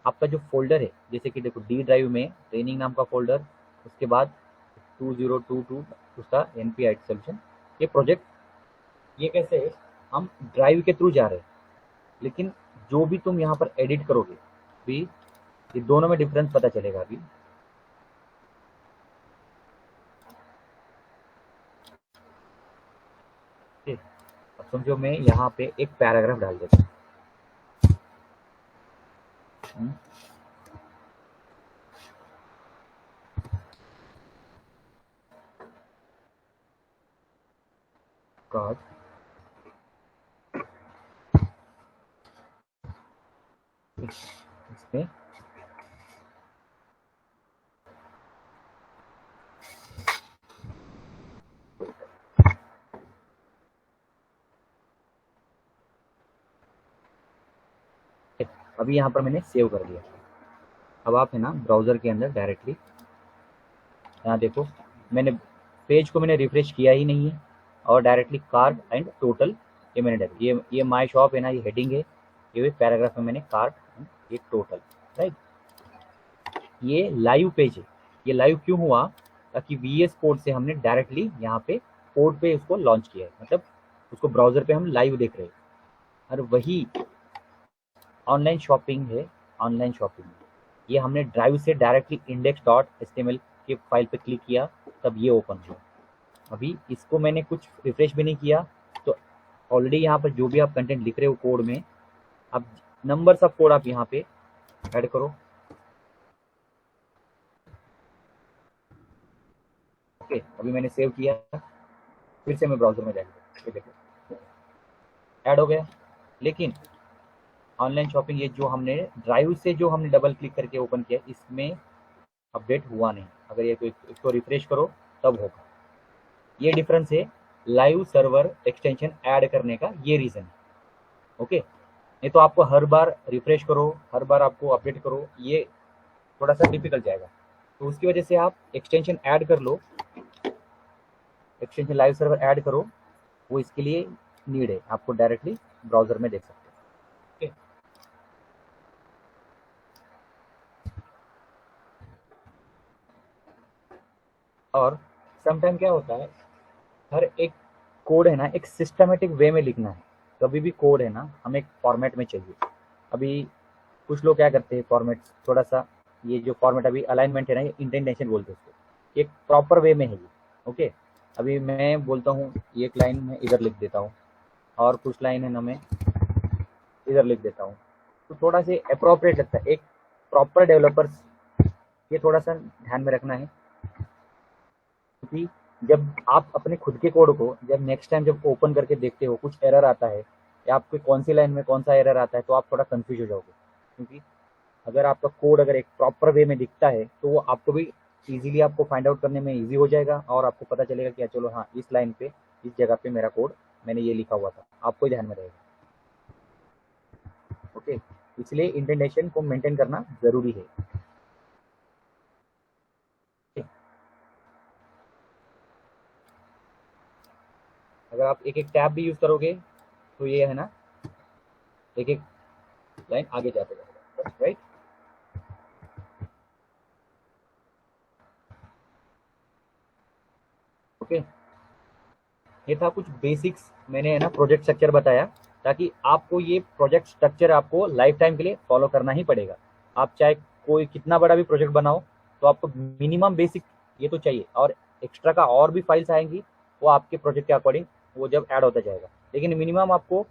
आपका जो फोल्डर है, जैसे कि देखो डी ड्राइव में ट्रेनिंग नाम का फोल्डर, उसके बाद 2022 उसका NPI सोल्यूशन। ये प्रोजेक्ट ये कैसे है, हम ड्राइव के थ्रू जा रहे हैं, लेकिन जो भी तुम यहाँ पर एडिट करोगे भी ये दोनों में डिफरेंस पता चलेगा। अभी अब समझो मैं यहाँ पे एक पैराग्राफ डाल देता हूँ। God इसमें अभी यहाँ पर मैंने सेव कर दिया। अब आप है ना ब्राउज़र के अंदर डायरेक्टली यहाँ देखो, मैंने पेज को मैंने रिफ्रेश किया ही नहीं है, और डायरेक्टली कार्ट एंड टोटल ये मैंने डाल, ये माई शॉप है ना, ये हेडिंग है, ये पैराग्राफ में मैंने कार्ट एंड ये टोटल, राइट। ये लाइव पेज है। ये लाइव क्यों हुआ, ताकि VS कोड से हमने डायरेक्टली यहाँ पे कोड पे उसको लॉन्च किया है, मतलब उसको ब्राउज़र पे हम लाइव देख रहे हैं। और वही ऑनलाइन शॉपिंग है। ऑनलाइन शॉपिंग ये हमने ड्राइव से डायरेक्टली index.html के फाइल पे क्लिक किया तब ये ओपन हुआ। अभी इसको मैंने कुछ रिफ्रेश भी नहीं किया, तो ऑलरेडी यहाँ पर जो भी आप कंटेंट लिख रहे हो कोड में, अब नंबर्स ऑफ कोड आप यहाँ पे ऐड करो। ओके, अभी मैंने सेव किया, फिर से मैं ब्राउजर में जाएंगे, ये देखो ऐड हो गया। लेकिन ऑनलाइन शॉपिंग ये जो हमने ड्राइव से जो हमने डबल क्लिक करके ओपन किया, इसमें अपडेट हुआ नहीं। अगर ये तो इसको रिफ्रेश करो तब होगा। ये डिफरेंस है लाइव सर्वर एक्सटेंशन ऐड करने का, ये रीज़न है। ओके, नहीं तो आपको हर बार रिफ्रेश करो, हर बार आपको अपडेट करो, ये थोड़ा सा डिफिकल्ट जाएगा। तो उसकी वजह से आप एक्सटेंशन ऐड कर लो, एक्सटेंशन लाइव सर्वर ऐड करो, वो इसके लिए नीड है। आपको डायरेक्टली ब्राउजर में देख सकते हो। ओके, और समटाइम क्या होता है, हर एक कोड है ना एक सिस्टमेटिक वे में लिखना है। कभी भी कोड है ना हमें एक फॉर्मेट में चाहिए। अभी कुछ लोग क्या करते हैं, फॉर्मेट थोड़ा सा, ये जो फॉर्मेट अभी अलाइनमेंट है ना, ये इंटेंडेशन बोलते हैं उसको, एक प्रॉपर वे में है ये। ओके, अभी मैं बोलता हूँ एक लाइन में इधर लिख देता हूँ, और कुछ लाइन है ना मैं इधर लिख देता हूँ, तो थोड़ा सा अप्रोप्रिएट लगता है। एक प्रॉपर डेवलपर्स ये थोड़ा सा ध्यान में रखना है, क्योंकि जब आप अपने खुद के कोड को जब नेक्स्ट टाइम जब ओपन करके देखते हो कुछ एरर आता है या आपके कौन सी लाइन में कौन सा एरर आता है तो आप थोड़ा कंफ्यूज हो जाओगे, क्योंकि अगर आपका कोड अगर एक प्रॉपर वे में दिखता है तो वो आपको भी इजीली आपको फाइंड आउट करने में इजी हो जाएगा और आपको पता चलेगा कि चलो हाँ इस लाइन पे इस जगह पे मेरा कोड मैंने ये लिखा हुआ था, आपको ध्यान में रहेगा। ओके, इसलिए इंटेंटेशन को मेंटेन करना जरूरी है। अगर आप एक एक टैब भी यूज करोगे तो ये है ना एक एक लाइन आगे जाते जाएगा, राइट। ओके, ये था कुछ बेसिक्स, मैंने है ना प्रोजेक्ट स्ट्रक्चर बताया, ताकि आपको ये प्रोजेक्ट स्ट्रक्चर आपको लाइफ टाइम के लिए फॉलो करना ही पड़ेगा। आप चाहे कोई कितना बड़ा भी प्रोजेक्ट बनाओ तो आपको मिनिमम बेसिक ये तो चाहिए, और एक्स्ट्रा का और भी फाइल्स आएंगी वो आपके प्रोजेक्ट के अकॉर्डिंग वो जब ऐड होता जाएगा, लेकिन मिनिमम आपको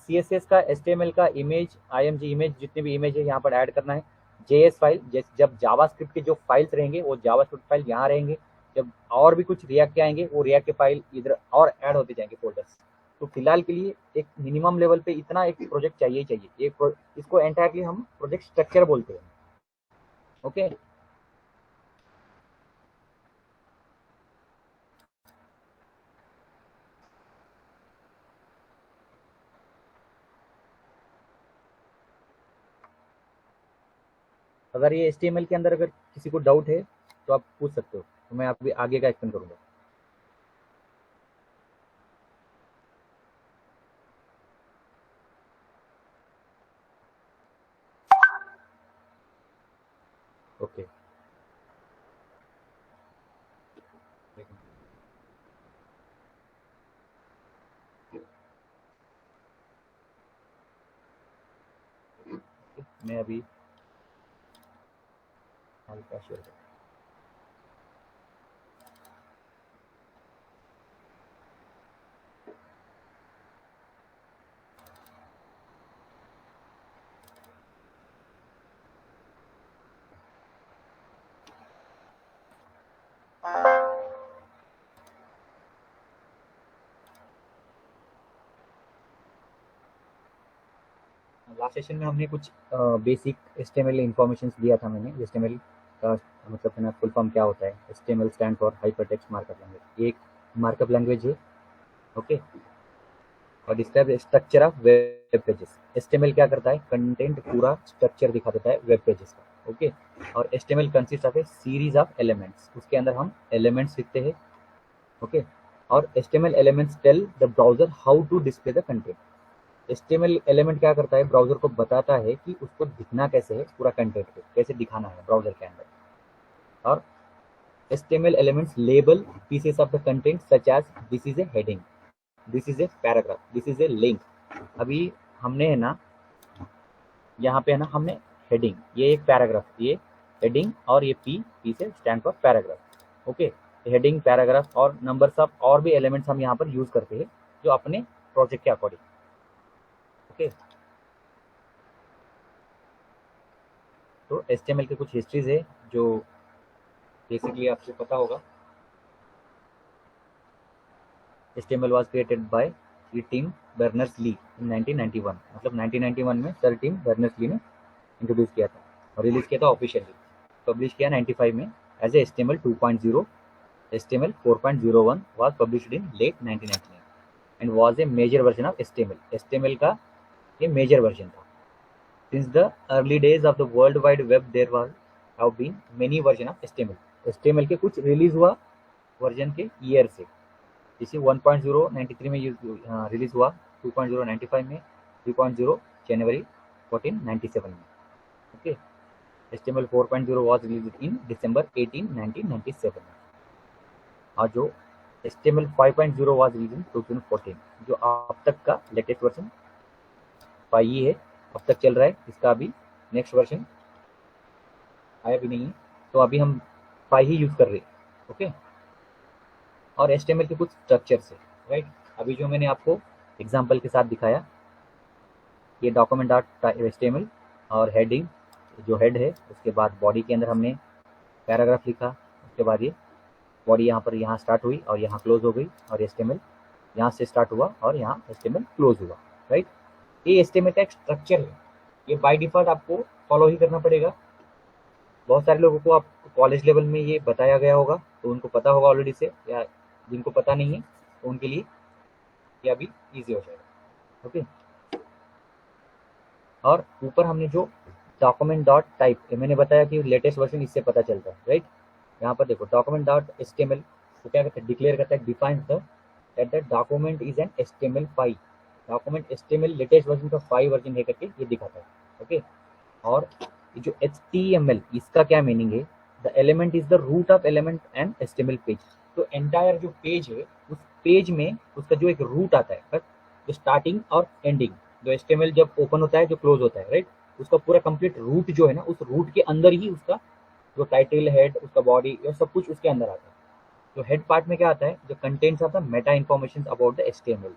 CSS का, HTML का, इमेज, IMG इमेज, जितने भी इमेज है यहाँ पर ऐड करना है। JS फाइल, जब जावास्क्रिप्ट के जो फाइल्स रहेंगे वो जावास्क्रिप्ट फाइल यहाँ रहेंगे, जब और भी कुछ रिएक्ट के आएंगे वो रिएक्ट के फाइल इधर और ऐड होते जाएंगे फोल्डर्स। तो फिलहाल के लिए एक मिनिमम लेवल पे इतना एक प्रोजेक्ट चाहिए ही चाहिए, इसको एंटायरली हम प्रोजेक्ट स्ट्रक्चर बोलते हैं। ओके, अगर ये HTML के अंदर अगर किसी को डाउट है तो आप पूछ सकते हो, तो मैं अभी आगे का एक्सप्लेन करूंगा। ओके, मैं अभी हल्का शेयर करता हूँ। लास्ट सेशन में हमने कुछ बेसिक HTML इंफॉर्मेशन दिया था, मैंने HTML का मतलब है ना फुल फॉर्म क्या होता है। HTML stand for hyper text markup language, एक मार्कअप लैंग्वेज है। ओके, और describe structure of web pages. HTML क्या करता है, कंटेंट पूरा स्ट्रक्चर दिखा देता है वेब पेजेस का। ओके, और HTML consist of a series of elements, उसके अंदर हम एलिमेंट्स लिखते हैं। ओके, और HTML elements tell the browser how to display the content. HTML element क्या करता है, ब्राउजर को बताता है कि उसको दिखना कैसे है, पूरा कंटेंट को कैसे दिखाना है ब्राउजर के अंदर। और HTML elements label pieces of the content such as this is a heading, this is a paragraph, this is a link। अभी हमने है ना यहाँ पे है ना हमने हेडिंग, ये एक पैराग्राफ, ये हेडिंग, और ये पी से stand for paragraph. Okay, heading, paragraph और नंबर्स ऑफ और भी एलिमेंट्स हम यहाँ पर यूज करते हैं जो अपने प्रोजेक्ट के अकॉर्डिंग। ओके, तो HTML के कुछ हिस्ट्रीज है जो बेसिकली आपको पता होगा। HTML was created by team Berners-Lee in 1991, मतलब 1991 में सर टीम बर्नर्स-ली ने इंट्रोड्यूस किया था और रिलीज किया था ऑफिशियली। पब्लिश किया 95 में as a HTML 2.0। HTML 4.01 was published in late 1999 and was a major version of HTML। HTML का ये मेजर वर्जन था। Since the early days of the World Wide Web there were have been many version of HTML। HTML के कुछ release हुआ version के year से, जैसे 1.0 93 में रिलीज हुआ, 2.0 95 में, 3.0 जनवरी 14 97 में। Okay, HTML 4.0 was released in December 18 1997 में, और जो HTML 5.0 was released in 2014, जो अब तक का लेटेस्ट वर्जन 5 ही है, अब तक चल रहा है, इसका अभी नेक्स्ट वर्जन आया भी नहीं है, तो अभी हम 5 ही यूज कर रहे हैं। ओके, और HTML के कुछ स्ट्रक्चर्स है, राइट। अभी जो मैंने आपको एग्जांपल के साथ दिखाया, ये डॉक्यूमेंट डॉट HTML और हेडिंग जो हेड है, उसके बाद बॉडी के अंदर हमने पैराग्राफ लिखा, उसके बाद ये बॉडी यहाँ पर यहाँ स्टार्ट हुई और यहाँ क्लोज हो गई, और HTML यहाँ से स्टार्ट हुआ और यहाँ HTML क्लोज हुआ, राइट। ये HTML का एक स्ट्रक्चर है, ये बाय डिफॉल्ट आपको फॉलो ही करना पड़ेगा। बहुत सारे लोगों को आप कॉलेज लेवल में ये बताया गया होगा, तो उनको पता होगा ऑलरेडी से, या जिनको पता नहीं है तो उनके लिए ये अभी ईजी हो जाएगा, ओके। और ऊपर हमने जो डॉक्यूमेंट डॉट टाइप, मैंने बताया कि लेटेस्ट वर्जन इससे पता चलता है, राइट। यहाँ पर देखो डॉक्यूमेंट डॉट HTML तो क्या करता है, डिक्लेयर करता है, defines the that the document is an HTML file. Document HTML latest version का 5 वर्जन है करके ये दिखाता है, ओके। और ये जो HTML इसका क्या मीनिंग है, the element is the root of element and HTML page. तो एंटायर जो पेज है उस पेज में उसका जो एक रूट आता है, बट जो स्टार्टिंग और एंडिंग, जो HTML जब ओपन होता है जो क्लोज होता है, राइट, उसका पूरा कंप्लीट रूट जो है ना, उस रूट के अंदर ही उसका जो टाइटल, हेड, उसका बॉडी, ये सब कुछ उसके अंदर आता है। तो हेड पार्ट में क्या आता है, जो contents of the Meta information about the HTML।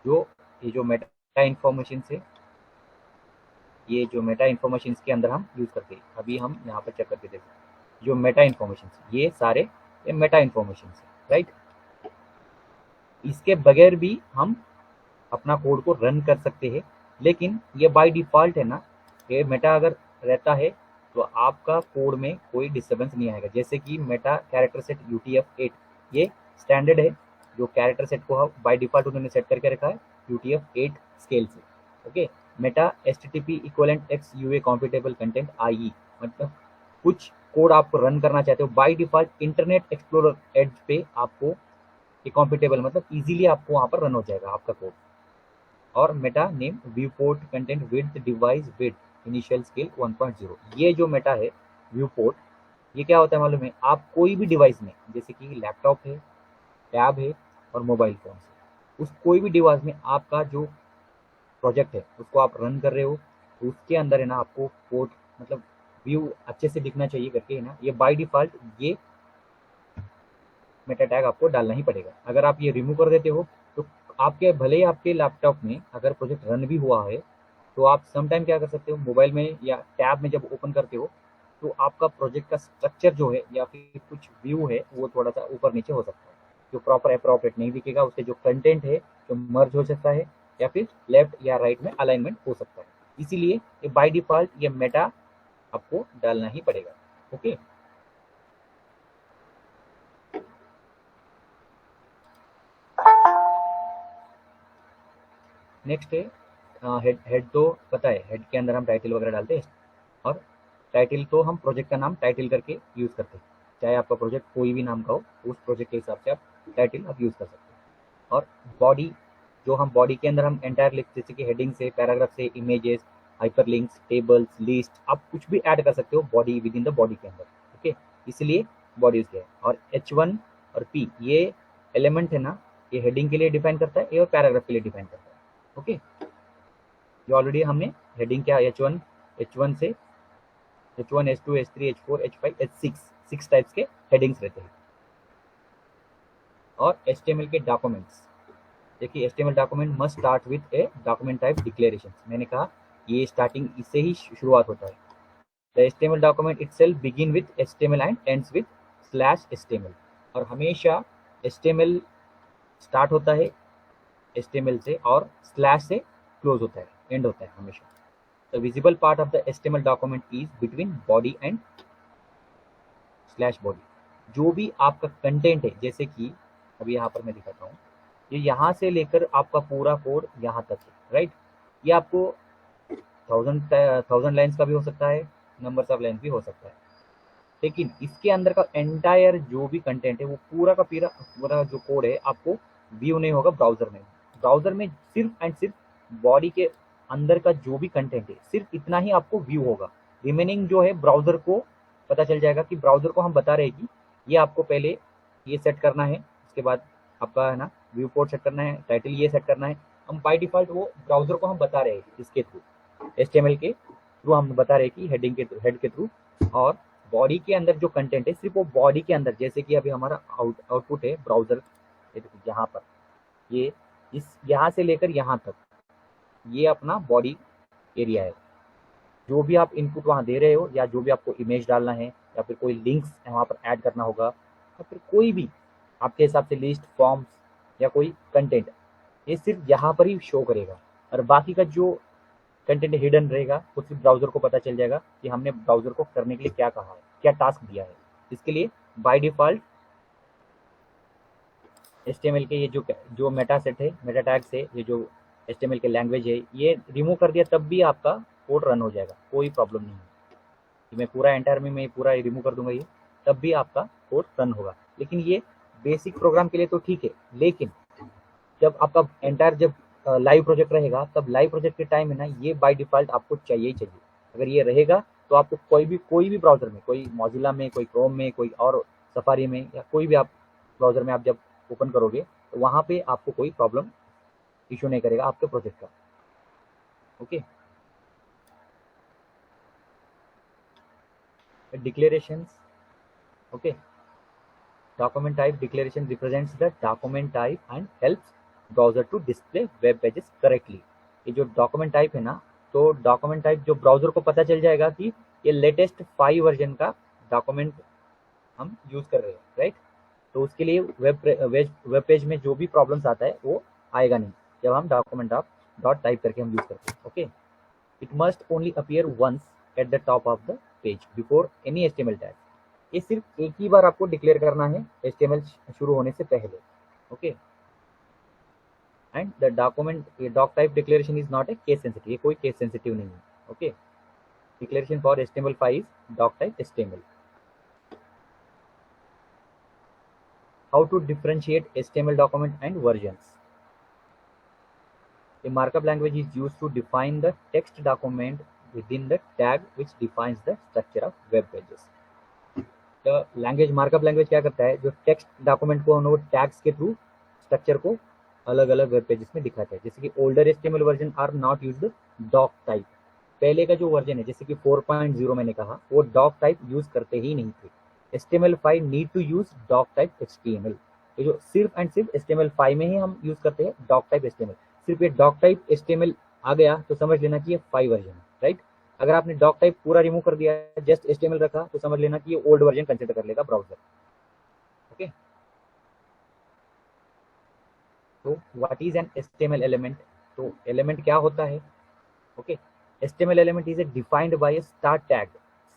जो ये जो मेटा इन्फॉर्मेशन है, ये जो मेटा इन्फॉर्मेशन के अंदर हम यूज करते हैं, अभी हम यहाँ पर चेक करके देखते, जो मेटा इन्फॉर्मेशन ये सारे ये मेटा इन्फॉर्मेशन है, राइट। इसके बगैर भी हम अपना कोड को रन कर सकते हैं, लेकिन ये बाय डिफॉल्ट है ना, ये मेटा अगर रहता है तो आपका कोड में कोई डिस्टर्बेंस नहीं आएगा। जैसे कि मेटा कैरेक्टर सेट UTF-8 ये स्टैंडर्ड है, जो कैरेक्टर सेट को बाय डिफॉल्ट उन्होंने सेट करके रखा है UTF-8 स्केल से, okay. Meta HTTP equivalent X UA compatible content IE, मतलब कुछ कोड आप रन करना चाहते हो by default internet explorer edge पे आपको ये कंपैटिबल, मतलब इजीली आपको वहाँ पर रन हो जाएगा आपका कोड। और Meta name view port content width device width initial scale 1.0, ये जो मेटा है व्यू पोर्ट, ये क्या होता है मालूम है, आप कोई भी डिवाइस में, जैसे कि लैपटॉप है, टैब है और मोबाइल फोन है, उस कोई भी डिवाइस में आपका जो प्रोजेक्ट है उसको आप रन कर रहे हो, तो उसके अंदर है ना आपको पोर्ट, मतलब व्यू अच्छे से दिखना चाहिए करके है ना, ये बाय डिफॉल्ट ये मेटा टैग आपको डालना ही पड़ेगा। अगर आप ये रिमूव कर देते हो तो आपके भले ही आपके लैपटॉप में अगर प्रोजेक्ट रन भी हुआ है, तो आप समटाइम क्या कर सकते हो, मोबाइल में या टैब में जब ओपन करते हो तो आपका प्रोजेक्ट का स्ट्रक्चर जो है या फिर कुछ व्यू है वो थोड़ा सा ऊपर नीचे हो सकता है, जो प्रॉपर अप्रोप्रिएट नहीं दिखेगा, उसके जो कंटेंट है जो मर्ज हो सकता है, या फिर लेफ्ट या राइट में अलाइनमेंट हो सकता है। इसीलिए ये बाय डिफॉल्ट ये मेटा आपको डालना ही पड़ेगा, ओके। नेक्स्ट है हेड। हेड तो पता है, हेड के अंदर हम टाइटल वगैरह डालते हैं, और टाइटल तो हम प्रोजेक्ट का नाम टाइटल करके यूज़ करते हैं, चाहे आपका प्रोजेक्ट कोई भी नाम का हो, उस प्रोजेक्ट के हिसाब से आप टाइटल आप यूज़ कर सकते हैं। और बॉडी, जो हम बॉडी के अंदर हम एंटायर लिख, जैसे कि हेडिंग से, पैराग्राफ से, इमेजेस, हाइपरलिंक्स, टेबल्स, लिस्ट, आप कुछ भी ऐड कर सकते हो body, with in the body के अंदर, ओके। इसलिए बॉडी यूज किया है। और H1 और P ये एलिमेंट है ना, ये हेडिंग के लिए डिफाइन करता है, ये और पैराग्राफ के लिए डिफाइन करता है, ओके। जो ऑलरेडी हमने हेडिंग क्या, H1 से H1, H2, H3, H4, H5, H6, 6 types के हेडिंग्स रहते हैं। और HTML के डॉक्यूमेंट्स, देखिए HTML document must start with a document type declaration. मैंने कहा ये स्टार्टिंग इससे ही शुरुआत होता है। The HTML document itself begin with HTML and ends with /HTML। और हमेशा HTML स्टार्ट होता है HTML से और स्लैश से क्लोज होता है, एंड होता है हमेशा। The visible part of the HTML document is between body and /body। जो भी आपका कंटेंट है, जैसे कि अभी यहाँ पर मैं दिखाता हूँ, ये यहाँ से लेकर आपका पूरा कोड यहाँ तक है, राइट। ये आपको 1000 लाइन्स का भी हो सकता है, नंबर्स ऑफ लाइन्स भी हो सकता है, लेकिन इसके अंदर का एंटायर जो भी कंटेंट है वो पूरा का पूरा जो कोड है आपको व्यू नहीं होगा ब्राउजर में। ब्राउजर में सिर्फ एंड सिर्फ बॉडी के अंदर का जो भी कंटेंट है सिर्फ इतना ही आपको व्यू होगा। रिमेनिंग जो है ब्राउजर को पता चल जाएगा, कि ब्राउजर को हम बता रहे हैं कि ये आपको पहले ये सेट करना है, उसके बाद आपका है ना व्यू पोर्ट सेट करना है, टाइटल ये सेट करना है। हम बाय डिफॉल्ट वो ब्राउजर को हम बता रहे हैं इसके थ्रू, HTML के थ्रू हम बता रहे हैं कि हेडिंग के हेड के थ्रू। और बॉडी के अंदर जो कंटेंट है सिर्फ वो बॉडी के अंदर, जैसे कि अभी हमारा आउटपुट है ब्राउजर, यहाँ पर ये इस यहाँ से लेकर यहाँ तक ये अपना बॉडी एरिया है, जो भी आप इनपुट वहाँ दे रहे हो, या जो भी आपको इमेज डालना है, या फिर कोई लिंक्स वहाँ पर ऐड करना होगा, या फिर कोई भी आपके हिसाब से लिस्ट, फॉर्म्स या कोई कंटेंट, ये सिर्फ यहाँ पर ही शो करेगा। और बाकी का जो कंटेंट हिडन रहेगा वो सिर्फ ब्राउजर को पता चल जाएगा कि हमने ब्राउजर को करने के लिए क्या कहा है, क्या टास्क दिया है। इसके लिए बाय डिफॉल्ट HTML के ये जो मेटा सेट है, मेटा टैग्स है, ये जो HTML के लैंग्वेज है, ये रिमूव कर दिया तब भी आपका कोड रन हो जाएगा, कोई प्रॉब्लम नहीं है। मैं पूरा एंटायर में मैं पूरा रिमूव कर दूंगा ये, तब भी आपका कोड रन होगा। लेकिन ये बेसिक प्रोग्राम के लिए तो ठीक है, लेकिन जब आपका एंटायर जब लाइव प्रोजेक्ट रहेगा, तब लाइव प्रोजेक्ट के टाइम है ना, ये बाय डिफॉल्ट आपको चाहिए ही चाहिए। अगर ये रहेगा तो आपको कोई भी ब्राउजर में, कोई मॉजिला में, कोई क्रोम में, कोई और सफारी में, या कोई भी आप ब्राउजर में आप जब ओपन करोगे तो वहाँ पे आपको कोई प्रॉब्लम इशू नहीं करेगा आपके प्रोजेक्ट का। Okay, declarations. Okay, document type declaration represents the document type and helps browser to display web pages correctly. ये जो document type है ना, तो document type जो browser को पता चल जाएगा कि ये latest 5 वर्जन का document हम यूज कर रहे हैं, राइट। तो उसके लिए वेब पेज में जो भी प्रॉब्लम्स आता है वो आएगा नहीं जब हम डॉक्यूमेंट ऑफ डॉट टाइप करके हम यूज करते हैं। Okay, it must only appear once at the top of the page before any HTML tag. ये सिर्फ एक ही बार आपको डिक्लेयर करना है एचटीएमएल शुरू होने से पहले। Okay, and the doc type declaration is not a case sensitive, ये कोई केस सेंसिटिव नहीं है। Okay, declaration for HTML5 is doc type HTML। How to differentiate HTML document and versions? A markup language is used to define the text document within the tag which defines the structure of web pages. The language markup language क्या करता है, जो text document को हम tags के through structure को अलग अलग वेब पेजेस में दिखाता है। जैसे कि older HTML version are not used doc type. पहले का जो वर्जन है, जैसे कि 4.0 मैंने कहा, वो डॉक टाइप यूज करते ही नहीं थे। HTML5 need to use doc type HTML। ये जो सिर्फ एंड सिर्फ HTML5 में ही हम यूज करते हैं डॉक टाइप HTML। सिर्फ ये डॉक टाइप HTML आ गया तो समझ लेना कि ये 5 वर्जन है, राइट। अगर आपने डॉक टाइप पूरा रिमूव कर दिया, जस्ट HTML रखा, तो समझ लेना कि ये ओल्ड वर्जन कंसिडर कर लेगा ब्राउजर। ओके, तो what is an HTML element? तो एलिमेंट क्या होता है? Okay, HTML element is defined by a start tag,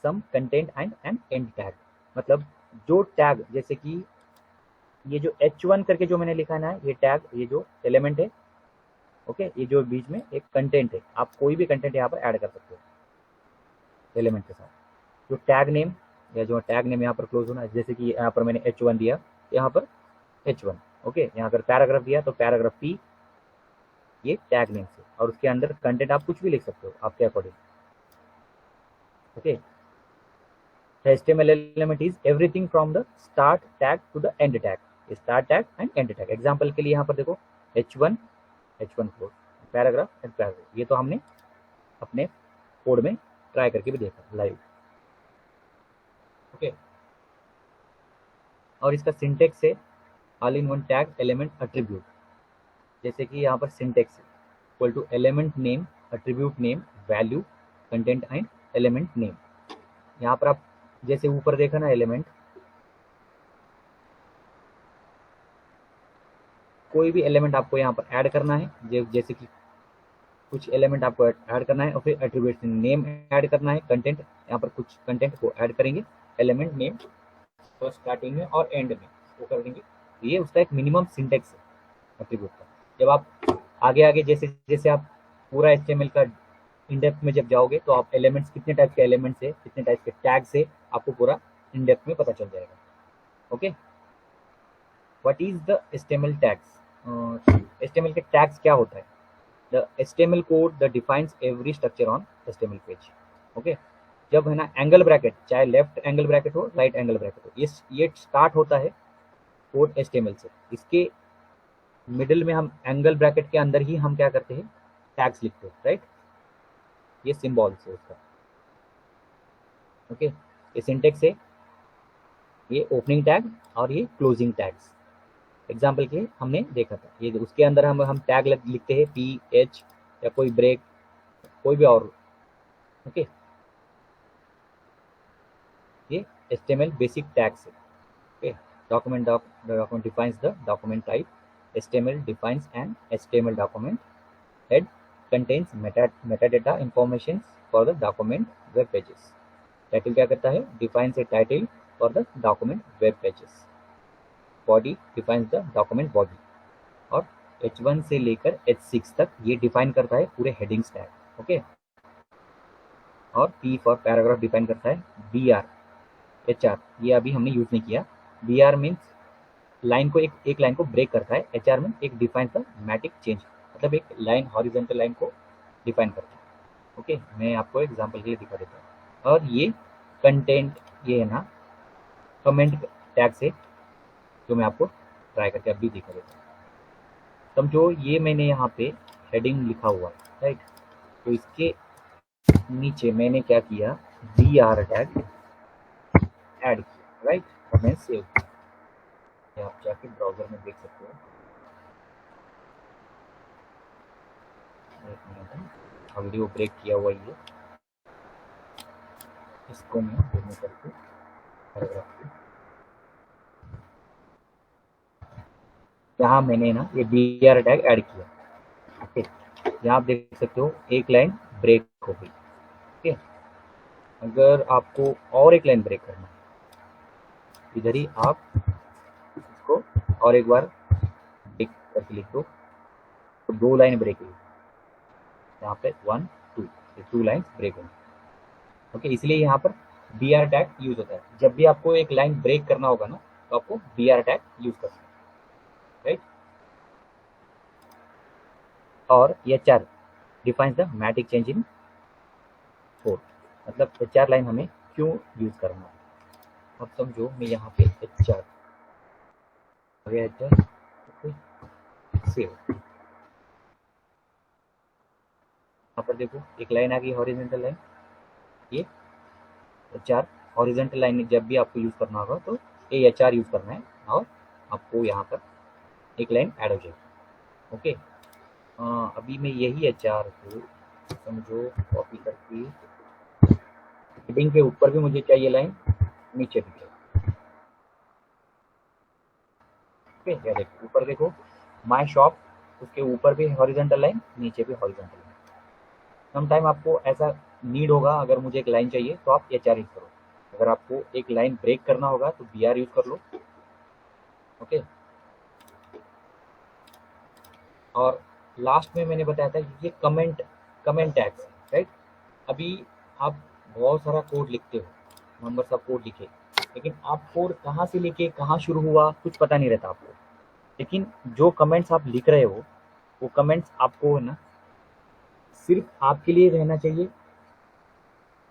some content and an end tag. मतलब जो टैग, जैसे कि ये जो H1 करके जो मैंने लिखा है ना, ये टैग, ये जो एलिमेंट है, ओके, ये जो बीच में एक कंटेंट है, आप कोई भी कंटेंट यहाँ पर ऐड कर सकते हो एलिमेंट के साथ। जो टैग नेम, या जो टैग नेम यहाँ पर क्लोज होना, जैसे कि यहाँ पर मैंने H1 दिया, यहाँ पर H1, ओके। यहाँ पर पैराग्राफ दिया तो पैराग्राफ P, ये टैग नेम से, और उसके अंदर कंटेंट आप कुछ भी लिख सकते हो आपके according. Okay, HTML element is everything from the start tag to the end tag, start tag and end tag। Example के लिए यहाँ पर देखो H1, H1 close, paragraph and paragraph. ये तो हमने अपने कोड में ट्राई करके भी देखा लाइव। ओके, और इसका सिंटेक्स है all in one tag element attribute. जैसे कि यहाँ पर syntax equal to element name, attribute name, value, content and element name. यहाँ पर आप जैसे ऊपर देखा ना एलिमेंट, कोई भी एलिमेंट आपको यहाँ पर ऐड करना है, जैसे कि कुछ एलिमेंट आपको ऐड करना है, और फिर एट्रीब्यूट नेम ऐड करना है, कंटेंट, यहाँ पर कुछ कंटेंट को ऐड करेंगे, एलिमेंट नेम फर्स्ट स्टार्टिंग में और एंड में वो कर देंगे। ये उसका एक मिनिमम सिंटेक्स है एट्रीब्यूट का। जब आप आगे आगे जैसे जैसे आप पूरा HTML का इनडेप्थ में जब जाओगे, तो आप एलिमेंट्स, कितने टाइप के एलिमेंट्स है, कितने टाइप के टैग्स है, आपको पूरा इनडेप्थ में पता चल जाएगा। Okay, what is the HTML tags? HTML के टैग्स क्या होता है? The HTML code the defines every structure on HTML page. Okay, जब है ना एंगल ब्रैकेट, चाहे लेफ्ट एंगल ब्रैकेट हो, राइट एंगल ब्रैकेट हो, ये स्टार्ट होता है कोड HTML से। इसके मिडिल में हम एंगल ब्रैकेट के अंदर ही हम क्या करते हैं, टैग्स लिखते हैं, राइट। ये सिंबल से उसका। ओके, ये सिंटेक्स है, ये ओपनिंग टैग और ये क्लोजिंग टैग्स। एग्जाम्पल के हमने देखा था, ये उसके अंदर हम टैग लिखते हैं P, H या कोई ब्रेक, कोई भी और। ओके, HTML basic tags है. Okay, the document defines the document type. HTML defines an HTML document. Head contains metadata information for the document web pages. Title क्या करता है? Defines A title for the document web pages. Body defines the document body. और H1 से लेकर H6 तक ये define करता है पूरे हेडिंग्स टैग. ओके. और P फॉर पैराग्राफ डिफाइन करता है. BR HR ये अभी हमने यूज नहीं किया. BR मीन्स लाइन को एक लाइन को ब्रेक करता है. HR में एक डिफाइन द मैटिक चेंज, मतलब एक लाइन हॉरिजॉन्टल लाइन को डिफाइन करता है. ओके, मैं आपको एग्जांपल के लिए दिखा देता हूँ. और ये कंटेंट ये है ना कमेंट टैग से, जो मैं आपको ट्राई करके अभी दिखा देता हूँ. समझो ये मैंने यहाँ पे हेडिंग लिखा हुआ है, राइट. तो इसके नीचे मैंने क्या किया? BR टैग ऐड किया, राइट. और मैं सेव किया. आप जाके ब्राउजर में देख सकते हो. एक मिनट, वीडियो ब्रेक किया हुआ ये, इसको मैं रिमूव करके पैराग्राफ यहाँ मैंने ना ये BR टैग ऐड किया. ओके, यहाँ आप देख सकते हो एक लाइन ब्रेक हो गई. ओके, अगर आपको और एक लाइन ब्रेक करना है, इधर ही आप इसको और एक बार ब्रेक करके लिख दो, तो 2 लाइन ब्रेक हुई. यहाँ पे 1 2 ये 2 लाइन ब्रेक होंगी. ओके, इसलिए यहाँ पर BR टैग यूज होता है. जब भी आपको एक लाइन ब्रेक करना होगा ना, तो आपको BR टैग यूज करना है, राइट. और HR defines thematic change in code, मतलब HR लाइन हमें क्यों यूज करना है. अब समझो मैं यहाँ पे HR सेव. यहाँ पर देखो एक लाइन आ गई हॉरिजॉन्टल लाइन. ये HR हॉरिजॉन्टल लाइन जब भी आपको यूज करना होगा तो ये HR यूज करना है, और आपको यहाँ पर एक लाइन ऐड हो जाएगी. ओके, अभी मैं यही HR को समझो कॉपी करके हेडिंग के ऊपर भी मुझे चाहिए लाइन, नीचे भी चाहिए. ओके, या देखो ऊपर देखो माय शॉप, उसके ऊपर भी हॉरिजॉन्टल लाइन, नीचे भी हॉरिजॉन्टल लाइन. सम टाइम आपको ऐसा नीड होगा, अगर मुझे एक लाइन चाहिए तो आप HR यूज करो. अगर आपको एक लाइन ब्रेक करना होगा तो BR यूज कर लो. ओके, और लास्ट में मैंने बताया था ये कमेंट टैग्स, राइट. अभी आप बहुत सारा कोड लिखते हो, नंबर ऑफ कोड लिखे, लेकिन आप कोड कहाँ से लेके कहाँ शुरू हुआ कुछ पता नहीं रहता आपको. लेकिन जो कमेंट्स आप लिख रहे हो, वो कमेंट्स आपको है ना सिर्फ आपके लिए रहना चाहिए.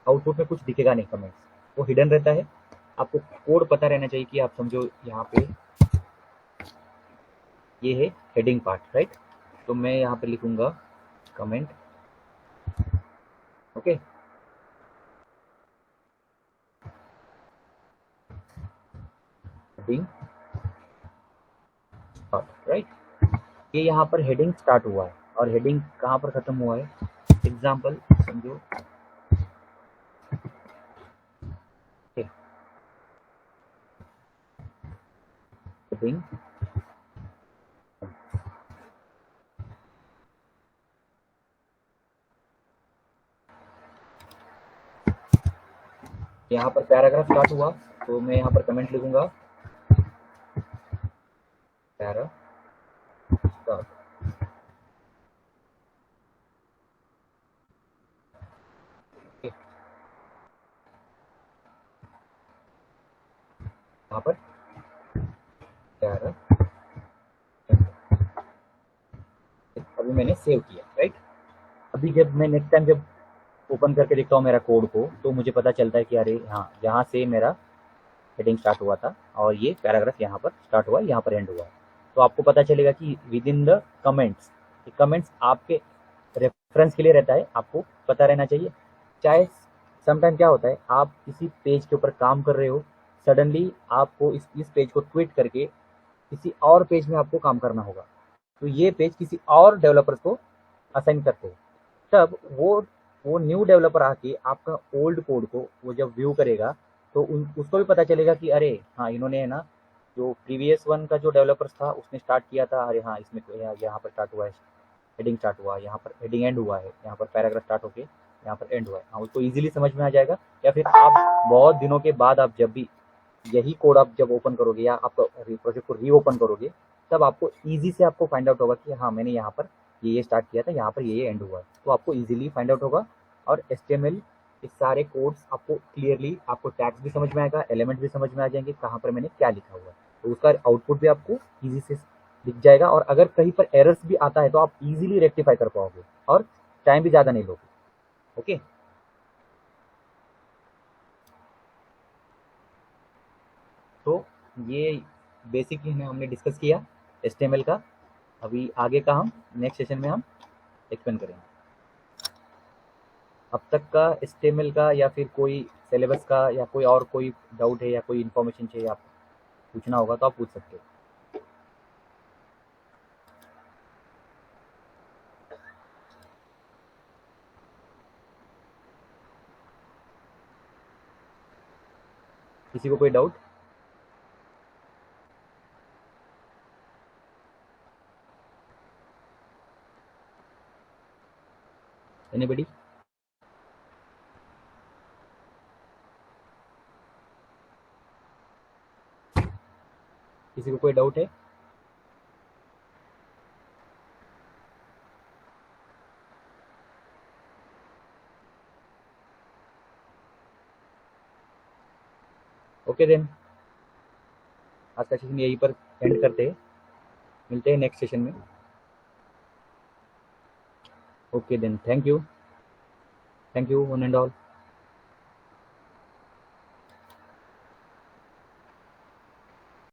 आउटपुट में कुछ दिखेगा नहीं, कमेंट्स वो हिडन रहता है. आपको कोड पता रहना चाहिए कि आप समझो यहाँ पे ये है हेडिंग पार्ट, राइट. तो मैं यहाँ पे लिखूंगा comment. Okay, heading part, right. ये यहाँ पर हेडिंग स्टार्ट हुआ है और हेडिंग कहाँ पर खत्म हुआ है. एग्जाम्पल समझो, हेडिंग यहाँ पर पैराग्राफ स्टार्ट हुआ, तो मैं यहाँ पर कमेंट लिखूंगा पैरा स्टार्ट. यहाँ पर पैरा, अभी मैंने सेव किया, राइट. अभी जब मैं नेक्स्ट टाइम जब ओपन करके देखता हूँ मेरा कोड को, तो मुझे पता चलता है कि अरे हाँ, यहाँ से मेरा हेडिंग स्टार्ट हुआ था और ये पैराग्राफ यहाँ पर स्टार्ट हुआ, यहाँ पर एंड हुआ. तो आपको पता चलेगा कि विद इन द कमेंट्स आपके रेफरेंस के लिए रहता है, आपको पता रहना चाहिए. चाहे समटाइम क्या होता है, आप किसी पेज के ऊपर काम कर रहे हो, सडनली आपको इस पेज को ट्वीट करके किसी और पेज में आपको काम करना होगा, तो ये पेज किसी और डेवलपर्स को असाइन करते हैं. तब वो न्यू डेवलपर आके आपका ओल्ड कोड को वो जब व्यू करेगा, तो उसको भी पता चलेगा कि अरे हाँ, इन्होंने है ना, जो प्रीवियस वन का जो डेवलपर्स था उसने स्टार्ट किया था, अरे हाँ इसमें तो यहाँ पर स्टार्ट हुआ है, हेडिंग स्टार्ट हुआ, यहाँ पर हेडिंग एंड हुआ है, यहाँ पर पैराग्राफ स्टार्ट होके यहाँ पर एंड हुआ है। हाँ, उसको इजीली समझ में आ जाएगा। या फिर आप बहुत दिनों के बाद आप जब भी यही कोड आप जब ओपन करोगे या आप प्रोजेक्ट को रीओपन करोगे, तब आपको ईज़ी से आपको फाइंड आउट होगा कि हाँ, मैंने यहाँ पर ये स्टार्ट किया था, यहाँ पर ये एंड हुआ है। तो आपको ईज़िली फाइंड आउट होगा। और एचटीएमएल ये सारे कोड्स आपको क्लियरली, आपको टैग्स भी समझ में आएगा, एलिमेंट भी समझ में आ जाएंगे, कहाँ पर मैंने क्या लिखा हुआ है। तो उसका आउटपुट भी आपको ईज़ी से दिख जाएगा। और अगर कहीं पर एरर्स भी आता है तो आप ईज़िली रेक्टिफाई कर पाओगे और टाइम भी ज़्यादा नहीं लोगे। ओके, तो ये बेसिक ही हमने डिस्कस किया एचटीएमएल का। अभी आगे का हम नेक्स्ट सेशन में हम एक्सप्लेन करेंगे। अब तक का एचटीएमएल का या फिर कोई सिलेबस का या कोई और कोई डाउट है या कोई इन्फॉर्मेशन चाहिए, आप पूछना होगा तो आप पूछ सकते हो। किसी को कोई डाउट? एनीबडी? किसी को कोई डाउट है? ओके देन, आज का सेशन यहीं पर एंड करते हैं। मिलते हैं नेक्स्ट सेशन में। Okay then, thank you one and all.